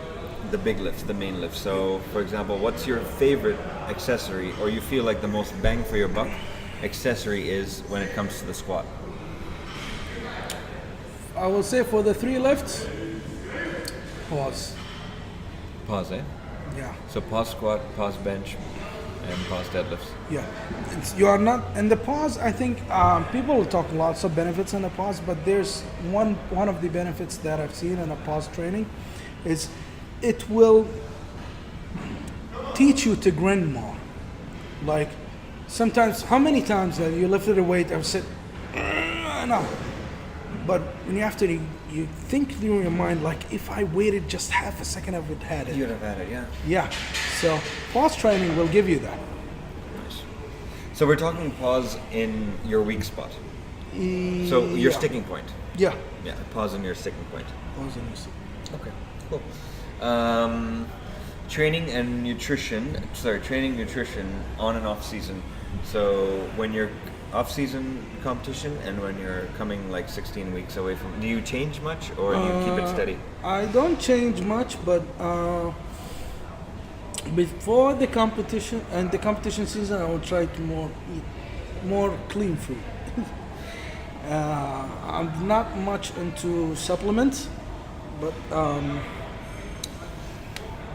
the big lifts, the main lifts. So for example, what's your favorite accessory, or you feel like the most bang for your buck accessory is when it comes to the squat? I will say for the 3 lifts, pause. Pause, eh? Yeah. So pause squat, pause bench, and pause deadlifts. Yeah, you are not in the pause. I think people will talk lots of benefits in the pause, but there's one of the benefits that I've seen in a pause training is it will teach you to grin more. Like sometimes, how many times that you lifted a weight and said, no, but when you have to, you think through your mind like, if I waited just half a second, I would have had it. You'd have had it, yeah. Yeah. So pause training will give you that. Nice. So we're talking pause in your weak spot. So your sticking point. Yeah. Yeah, pause in your sticking point. Pause in your sticking. Okay, cool. Training, nutrition on and off season. So when you're off season competition and when you're coming like 16 weeks away from, do you change much or do you keep it steady? I don't change much, but before the competition and the competition season, I will try to eat more clean food. I'm not much into supplements, but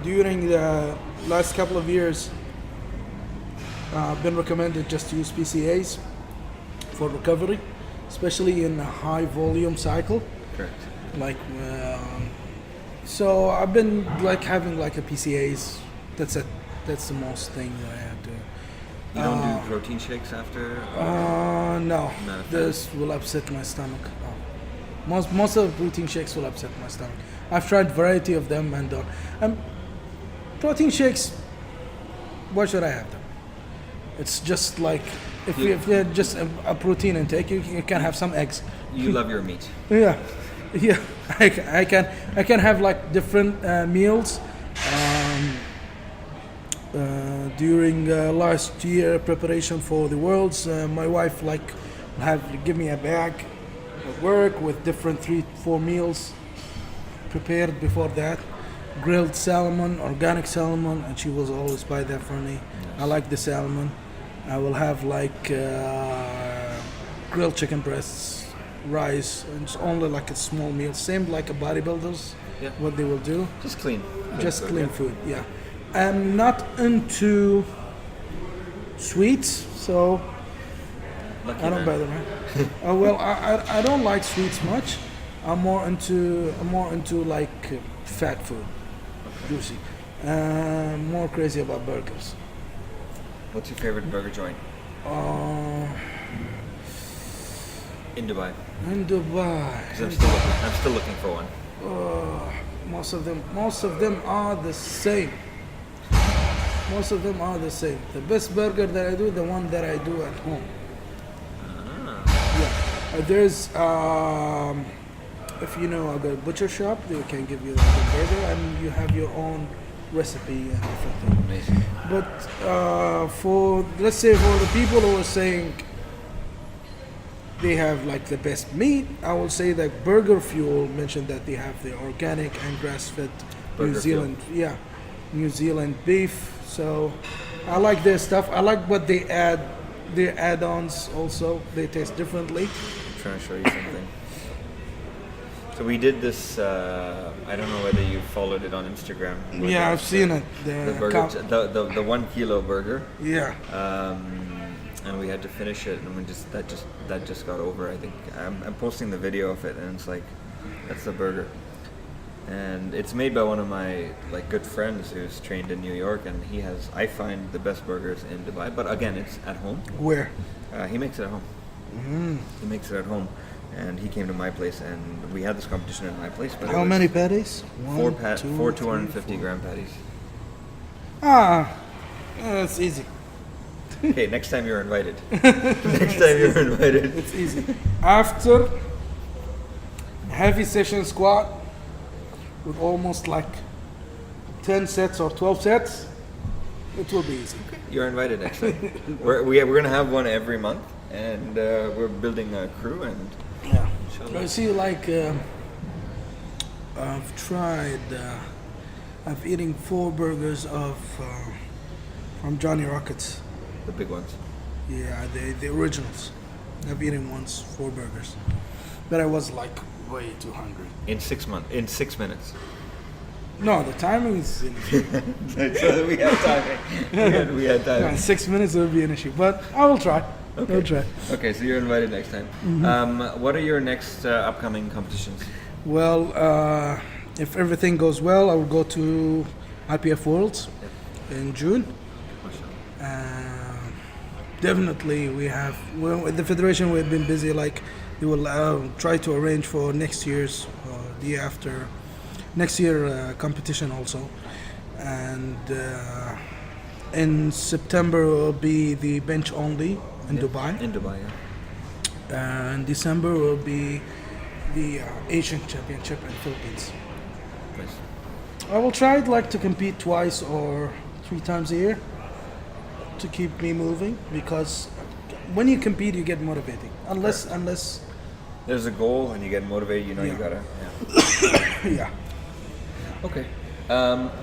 during the last couple of years, I've been recommended just to use PCAs for recovery, especially in a high volume cycle. Correct. Like, so I've been like having like a PCAs. That's it. That's the most thing that I have to. You don't do protein shakes after? No. This will upset my stomach. Most of the protein shakes will upset my stomach. I've tried variety of them and protein shakes. Why should I have them? It's just like if you had just a protein intake, you can have some eggs. You love your meat. Yeah. I can have like different meals. During last year preparation for the Worlds, my wife give me a bag at work with different 3-4 meals prepared before that. Grilled salmon, organic salmon, and she will always buy that for me. Yes. I like the salmon. I will have like grilled chicken breasts, rice, and it's only like a small meal. Same like a bodybuilders, what they will do. Just clean. Just clean food, yeah. I'm not into sweets, so Lucky I don't man. buy them. Well, I don't like sweets much. I'm more into like fat food, juicy. More crazy about burgers. What's your favorite burger joint? Uh, in Dubai? in Dubai. 'Cause I'm still looking for one. Most of them are the same. Most of them are the same. The best burger that I do, the one that I do at home. Yeah. There's if you know a butcher shop, they can give you the burger, and you have your own recipe and everything. Amazing. But for let's say for the people who are saying they have like the best meat, I will say that Burger Fuel mentioned that they have the organic and grass-fed New Burger Zealand, New Zealand beef. So I like their stuff. I like what they add, their add-ons also. They taste differently. I'm trying to show you something. So we did this. I don't know whether you followed it on Instagram. Yeah, I've seen it. The burger, the 1 kilo burger. Yeah. And we had to finish it, and that just got over. I think I'm posting the video of it, and it's like that's the burger, and it's made by one of my like good friends who's trained in New York, and I find the best burgers in Dubai. But again, it's at home. Where? He makes it at home. He makes it at home, and he came to my place, and we had this competition in my place. But How many patties? Four 250 gram patties. That's easy. Okay, next time you're invited. Next time you're invited. It's easy. After heavy session squat with almost like 10 sets or 12 sets, it will be easy. You're invited next time. We're gonna have one every month, and we're building a crew. And Yeah. I see, like I've tried. I've eaten 4 burgers from Johnny Rockets. the big ones. Yeah, the originals. I've eaten once 4 burgers, but I was like way too hungry. In 6 months. In 6 minutes. No, the timing is. So we had timing. We had timing. 6 minutes would be an issue, but I will try. Okay. I'll try. Okay, so you're invited next time. What are your next upcoming competitions? Well, if everything goes well, I will go to IPF Worlds in June. Definitely, with the federation, we've been busy. Like, we will try to arrange for next year's, the year after, next year competition also. And in September will be the bench only in Dubai. In Dubai, yeah. And December will be the Asian Championship in Philippines. Nice. I will try like to compete twice or 3 times a year to keep me moving, because when you compete you get motivating. Unless There's a goal and you get motivated, you know you gotta. yeah. Okay.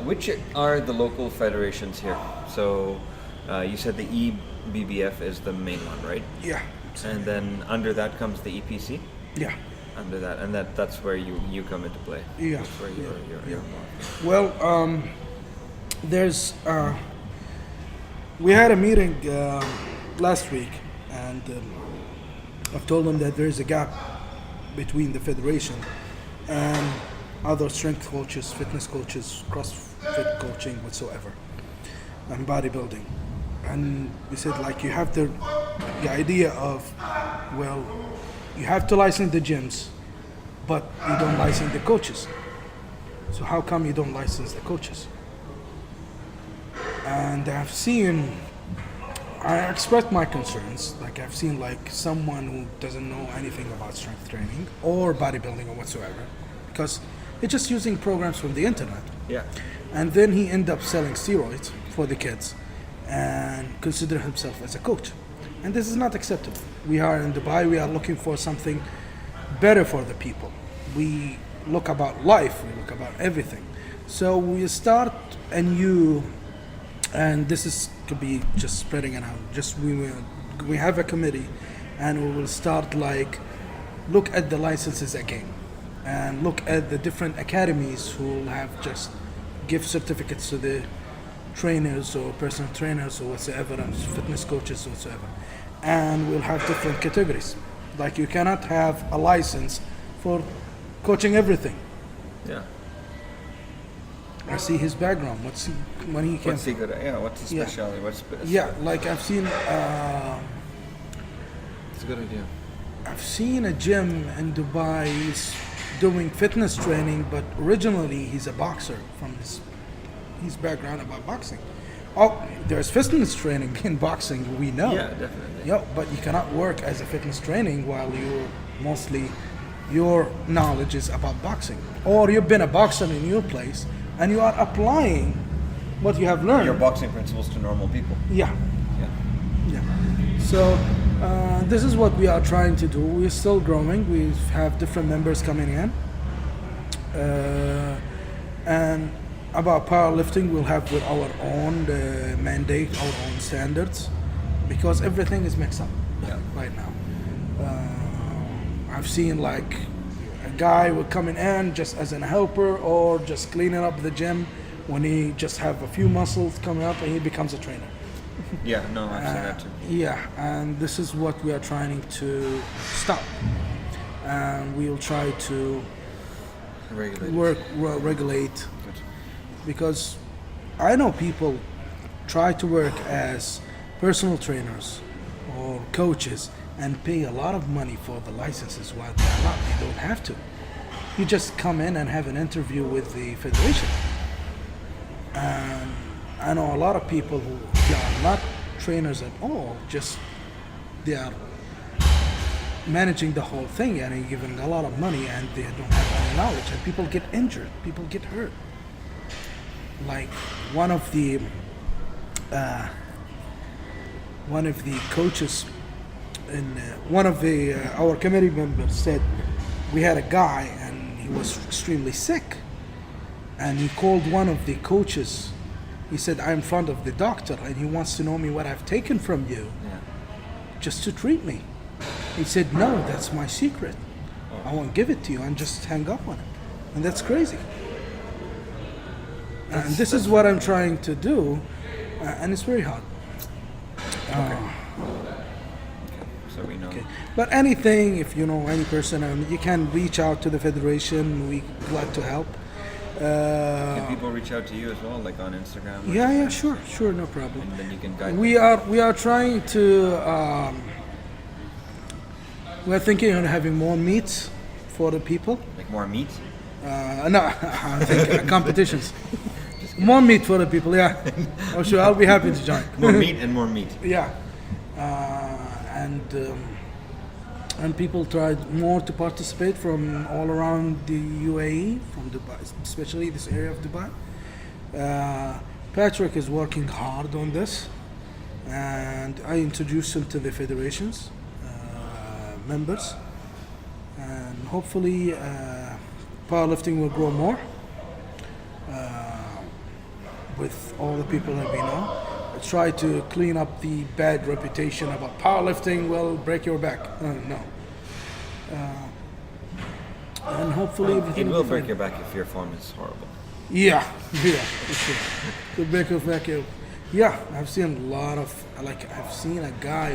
Which are the local federations here? So you said the EBBF is the main one, right? Yeah. And then under that comes the EPC? Yeah. Under that, and that's where you come into play. Yeah. That's where you're involved. Well, there's we had a meeting last week, and I've told them that there's a gap between the federation and other strength coaches, fitness coaches, CrossFit coaching, whatsoever, and bodybuilding. And we said, like, you have the idea of, well, you have to license the gyms, but you don't license the coaches. So how come you don't license the coaches? And I expressed my concerns. Like, I've seen like someone who doesn't know anything about strength training or bodybuilding or whatsoever, because he's just using programs from the internet. Yeah. And then he end up selling steroids for the kids and consider himself as a coach. And this is not acceptable. We are in Dubai, we are looking for something better for the people. We look about life, we look about everything. So we start and this is could be just spreading it out. Just we have a committee, and we will start like look at the licenses again, and look at the different academies who will have just give certificates to the trainers or personal trainers or whatsoever, and fitness coaches or whatsoever. And we'll have different categories. Like, you cannot have a license for coaching everything. Yeah. I see his background. When he came. What's he good at? Yeah, what's his Yeah. specialty? Yeah, like I've seen. It's a good idea. I've seen a gym in Dubai. He's doing fitness training, but originally he's a boxer from his background about boxing. Oh, there's fitness training in boxing, we know. Yeah, definitely. Yeah, but you cannot work as a fitness training while your knowledge is about boxing. Or you've been a boxer in your place and you are applying what you have learned. Your boxing principles to normal people. Yeah, Yeah. yeah. So this is what we are trying to do. We're still growing. We have different members coming in. And about powerlifting, we'll have with our own mandate, our own standards, because everything is mixed up right now. I've seen like a guy will coming in just as a helper or just cleaning up the gym when he just have a few muscles coming up and he becomes a trainer. Yeah, no, I've seen that too. Yeah, and this is what we are trying to stop. And we'll try to regulate, Good. because I know people try to work as personal trainers or coaches and pay a lot of money for the licenses while they don't have to. You just come in and have an interview with the federation. And I know a lot of people who are not trainers at all, just they are managing the whole thing and giving a lot of money and they don't have any knowledge, and people get injured, people get hurt. Like one of the coaches in one of the our committee members said we had a guy and he was extremely sick, and he called one of the coaches. He said, I'm in front of the doctor and he wants to know me what I've taken from you just to treat me. He said, no, that's my secret. I won't give it to you, and just hang up on it. And that's crazy. And this is what I'm trying to do, and it's very hard. So we know. Okay. But anything, if you know any person, you can reach out to the federation. We'd like to help. Can people reach out to you as well, like on Instagram? or Yeah, something? sure, no problem. And then you can guide We are trying to. We're thinking on having more meets for the people. like more meat. No, I think competitions. More meat for the people. Yeah, I'm sure I'll be happy to join. More meat and more meat. Yeah, and people tried more to participate from all around the UAE, from Dubai, especially this area of Dubai. Patrick is working hard on this, and I introduced him to the federations members, and hopefully powerlifting will grow more with all the people that we know. Try to clean up the bad reputation about powerlifting will break your back. No. And hopefully It everything will be break fine. your back if your form is horrible. Yeah, for sure. The break your back. Yeah, I've seen a lot of, like, I've seen a guy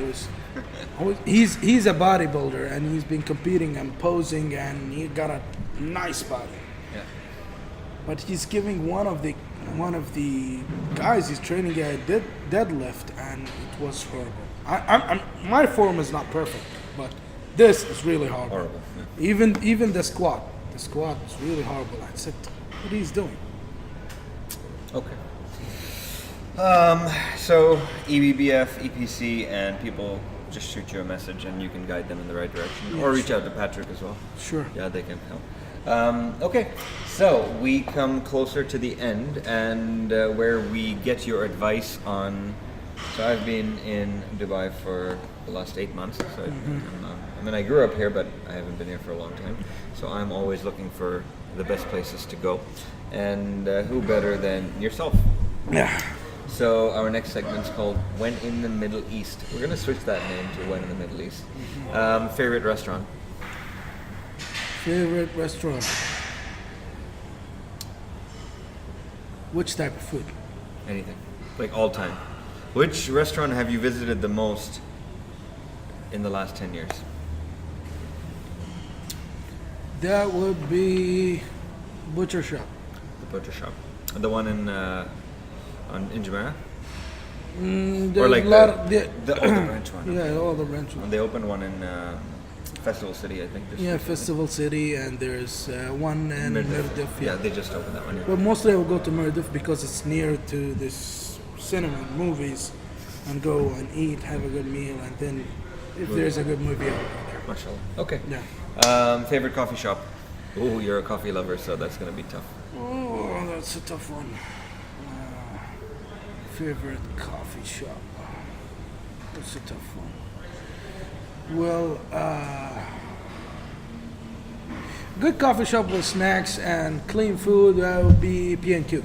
he's a bodybuilder and he's been competing and posing and he got a nice body. Yeah. But he's giving one of the guys he's training a deadlift, and it was horrible. My form is not perfect, but this is really horrible. Horrible. Yeah. Even the squat is really horrible. I said, what he's doing? Okay. So EBBF, EPC, and people just shoot you a message and you can guide them in the right direction, or reach out to Patrick as well. Sure. Yeah, they can help. Okay, so we come closer to the end, and where we get your advice on. So I've been in Dubai for the last 8 months. So I mean, I grew up here, but I haven't been here for a long time. So I'm always looking for the best places to go, and who better than yourself? Yeah. So our next segment's called When in the Middle East. We're gonna switch that name to When in the Middle East. Favorite restaurant? Favorite restaurant? Which type of food? Anything. Like all time. Which restaurant have you visited the most in the last 10 years? That would be butcher shop. The butcher shop. The one in Jumeirah? There's like a lot the older branch one. yeah, all the branch one. They opened one in Festival City, I think. Yeah, Festival City, and there's one in Mirdif. Yeah, they just opened that one. But mostly I will go to Mirdif because it's near to this cinema, movies, and go and eat, have a good meal, and then if there's a good movie, I'll go there. Mashallah. Okay. Yeah. Favorite coffee shop? Oh, you're a coffee lover, so that's gonna be tough. Oh, that's a tough one. Favorite coffee shop? That's a tough one. Well, good coffee shop with snacks and clean food would be P&Q,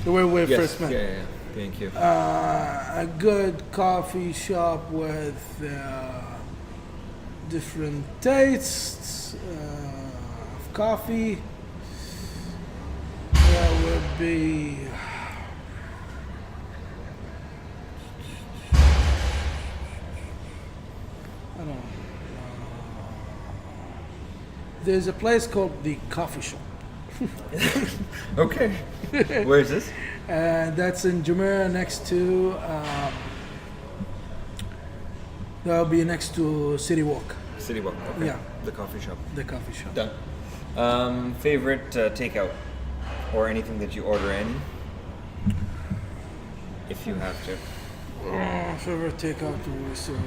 the way we first met. Yeah. Thank you. A good coffee shop with different tastes of coffee. That would be. I don't know. There's a place called the Coffee Shop. Okay. Where is this? That's in Jumeirah next to. That'll be next to City Walk. City Walk. Okay. Yeah. The coffee shop. The coffee shop. Done. Favorite takeout or anything that you order in, if you have to. Favorite takeout we saw there.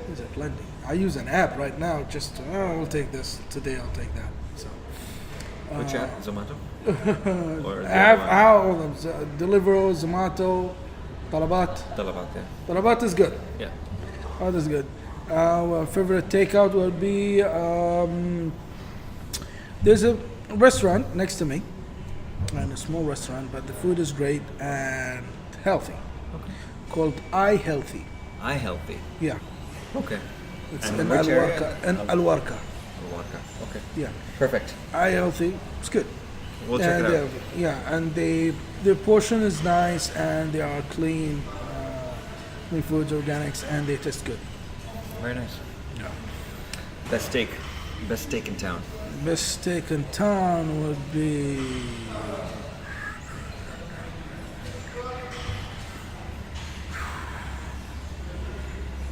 There's a plenty. I use an app right now just to, I'll take this. Today I'll take that. So. Which app? Zomato? Or I have all of them. Deliveroo, Zomato, Talabat. Talabat, yeah. Talabat is good. Yeah. That is good. Favorite takeout would be there's a restaurant next to me, and a small restaurant, but the food is great and healthy. Okay. Called iHealthy. iHealthy. Yeah, okay. it's And in which area? Alwarka. In Alwarka. Alwarka. Okay. Yeah, Perfect. iHealthy. It's good. We'll check And it out. yeah, and the portion is nice, and they are clean, clean foods, organics, and they taste good. Very nice. Yeah. Best steak in town. Best steak in town would be.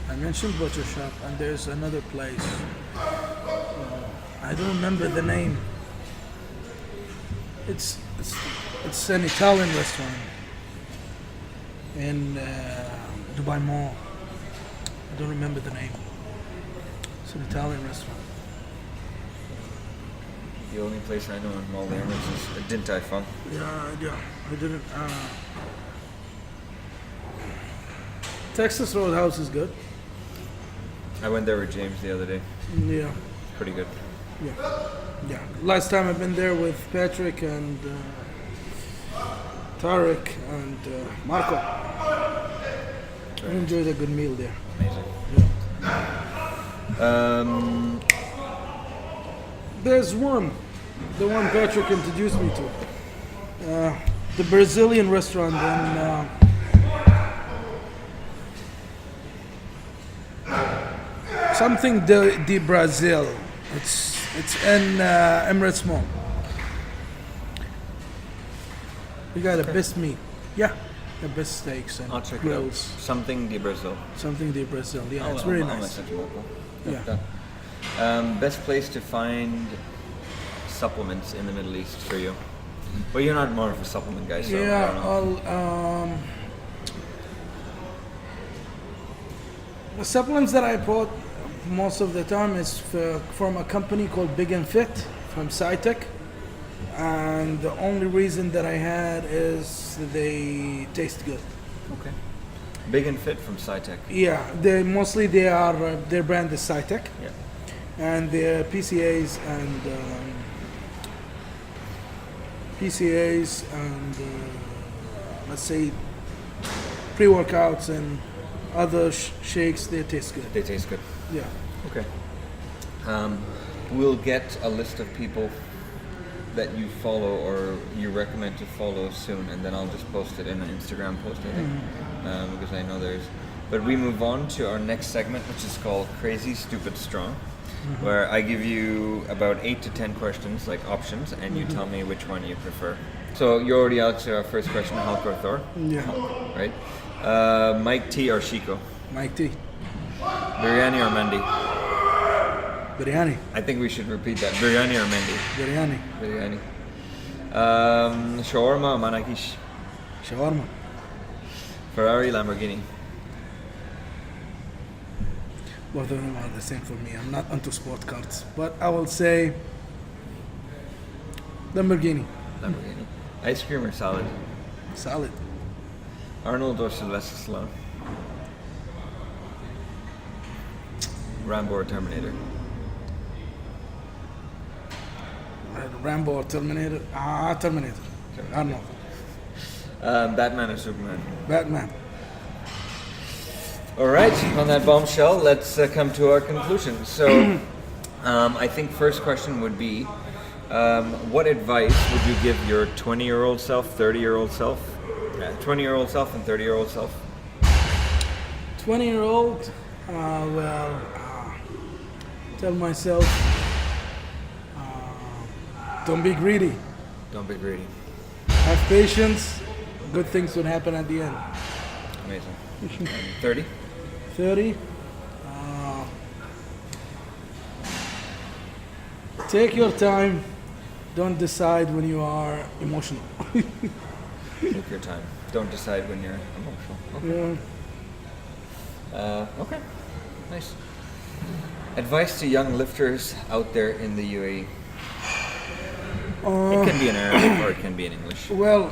I mentioned butcher shop, and there's another place. I don't remember the name. It's an Italian restaurant in Dubai Mall. I don't remember the name. It's an Italian restaurant. The only place I know in Mall Airments is Din Tai Fung. Yeah, I didn't. Texas Roadhouse is good. I went there with James the other day. Yeah, Pretty good. yeah. Last time I've been there with Patrick and Tarek and Marco. I enjoyed a good meal there. Amazing. There's the one Patrick introduced me to. The Brazilian restaurant in something de Brazil. It's in Emirates Mall. We got the best meat. Yeah, the best steaks and I'll check grills. it out. Something de Brazil. Something de Brazil. Yeah, it's very nice. Yeah. Best place to find supplements in the Middle East for you? Well, you're not more of a supplement guy, so I don't know. The supplements that I bought most of the time is from a company called Big and Fit from SciTech, and the only reason that I had is they taste good. Okay. Big and Fit from SciTech. Yeah, their brand is SciTech, Yeah. and their PCAs and let's say pre-workouts and other shakes, they taste good. They taste good. Yeah. Okay. We'll get a list of people that you follow or you recommend to follow soon, and then I'll just post it in an Instagram post, I think, because I know there's. But we move on to our next segment, which is called Crazy, Stupid, Strong. where I give you about 8 to 10 questions, like options, and you tell me which one you prefer. So you already asked our first question, Hulk or Thor? Yeah. Hulk, right? Mike T or Shiko? Mike T. Biryani or Mendi? Biryani. I think we should repeat that. Biryani or Mendi? Biryani. Biryani. Shawarma or Manakish? Shawarma. Ferrari, Lamborghini? Both of them are the same for me. I'm not into sport cars, but I will say Lamborghini. Lamborghini. Ice cream or salad? Salad. Arnold or Sylvester Stallone? Rambo or Terminator? Rambo or Terminator? Terminator. Arnold. Batman or Superman? Batman. All right, on that bombshell, let's come to our conclusion. So, I think first question would be, what advice would you give your 20-year-old self, 30-year-old self, 20-year-old self and 30-year-old self? 20-year-old, tell myself, don't be greedy. Don't be greedy. Have patience. Good things will happen at the end. Amazing. 30? 30. Take your time. Don't decide when you are emotional. Take your time. Don't decide when you're emotional. Okay. Yeah. Okay. Nice. Advice to young lifters out there in the UAE. It can be in Arabic or it can be in English. Well,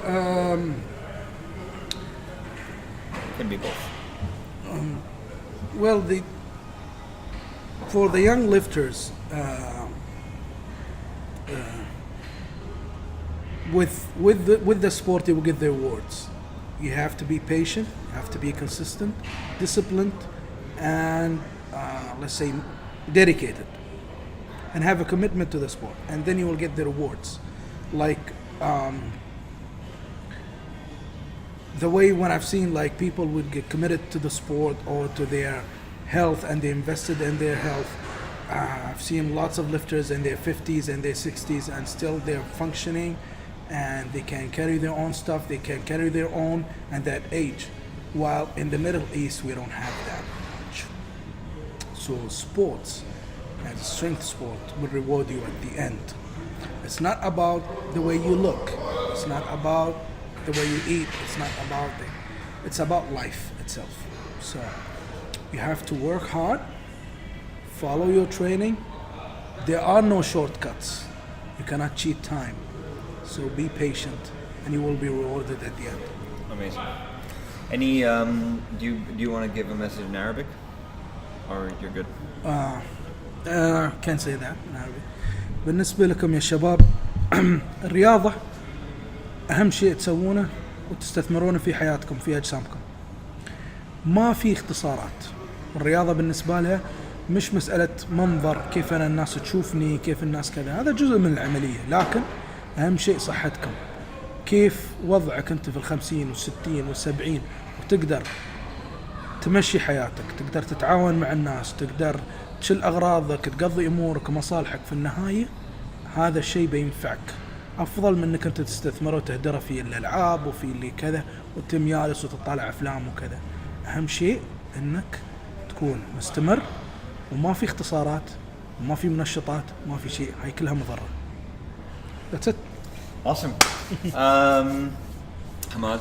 It can be both. well, for the young lifters, with the sport, they will get their rewards. You have to be patient. You have to be consistent, disciplined, and let's say dedicated, and have a commitment to the sport, and then you will get the rewards. Like the way when I've seen like people would get committed to the sport or to their health and they invested in their health. I've seen lots of lifters in their 50s and their 60s and still they're functioning and they can carry their own stuff, they can carry their own at that age. While in the Middle East we don't have that much. So sports and strength sport will reward you at the end. It's not about the way you look. It's not about the way you eat. It's not about it's about life itself. So you have to work hard, follow your training. There are no shortcuts. You cannot cheat time. So be patient and you will be rewarded at the end. Amazing. Any do you want to give a message in Arabic? Or you're good? Can't say that in Arabic. بالنسبة لكم يا شباب الرياضة أهم شيء تسوونه وتستثمرونه في حياتكم في أجسامكم. ما في اختصارات. الرياضة بالنسبة لها مش مسألة منظر كيف أنا الناس تشوفني كيف الناس كذا، هذا جزء من العملية، لكن أهم شيء صحتكم. كيف وضعك أنت في 50 و60 و70 وتقدر تمشي حياتك، تقدر تتعاون مع الناس، تقدر تشيل أغراضك، تقضي أمورك ومصالحك في النهاية، هذا الشيء بينفعك أفضل من أنك أنت تستثمره وتهدره في الألعاب وفي اللي كذا وتم جالس وتطالع أفلام وكذا. أهم شيء أنك تكون مستمر وما في اختصارات وما في منشطات وما في شيء، هاي كلها مضرة. That's it. Awesome. Hamad,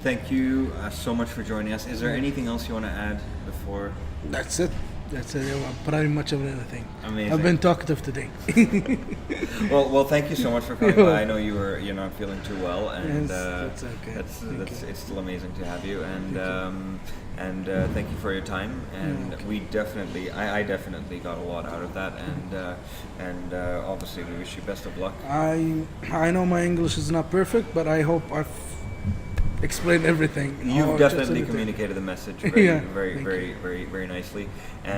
thank you so much for joining us. Is there anything else you want to add before? That's it. That's it. I'm pretty much of anything. Amazing. I've been talkative today. Well, thank you so much for coming by. I know you're not feeling too well, and That's okay. it's still amazing to have you. And thank you for your time. And we definitely, I definitely got a lot out of that. And obviously, we wish you best of luck. I know my English is not perfect, but I hope I've explained everything. You've definitely communicated the message very, Yeah, very nicely.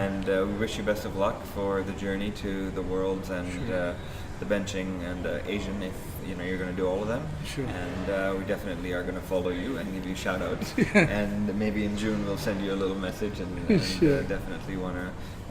And we wish you best of luck for the journey to the Worlds and the benching and Asian, if you're going to do all of them. Sure. And we definitely are going to follow you and give you shout outs. And maybe in June we'll send you a little message and Sure. definitely want to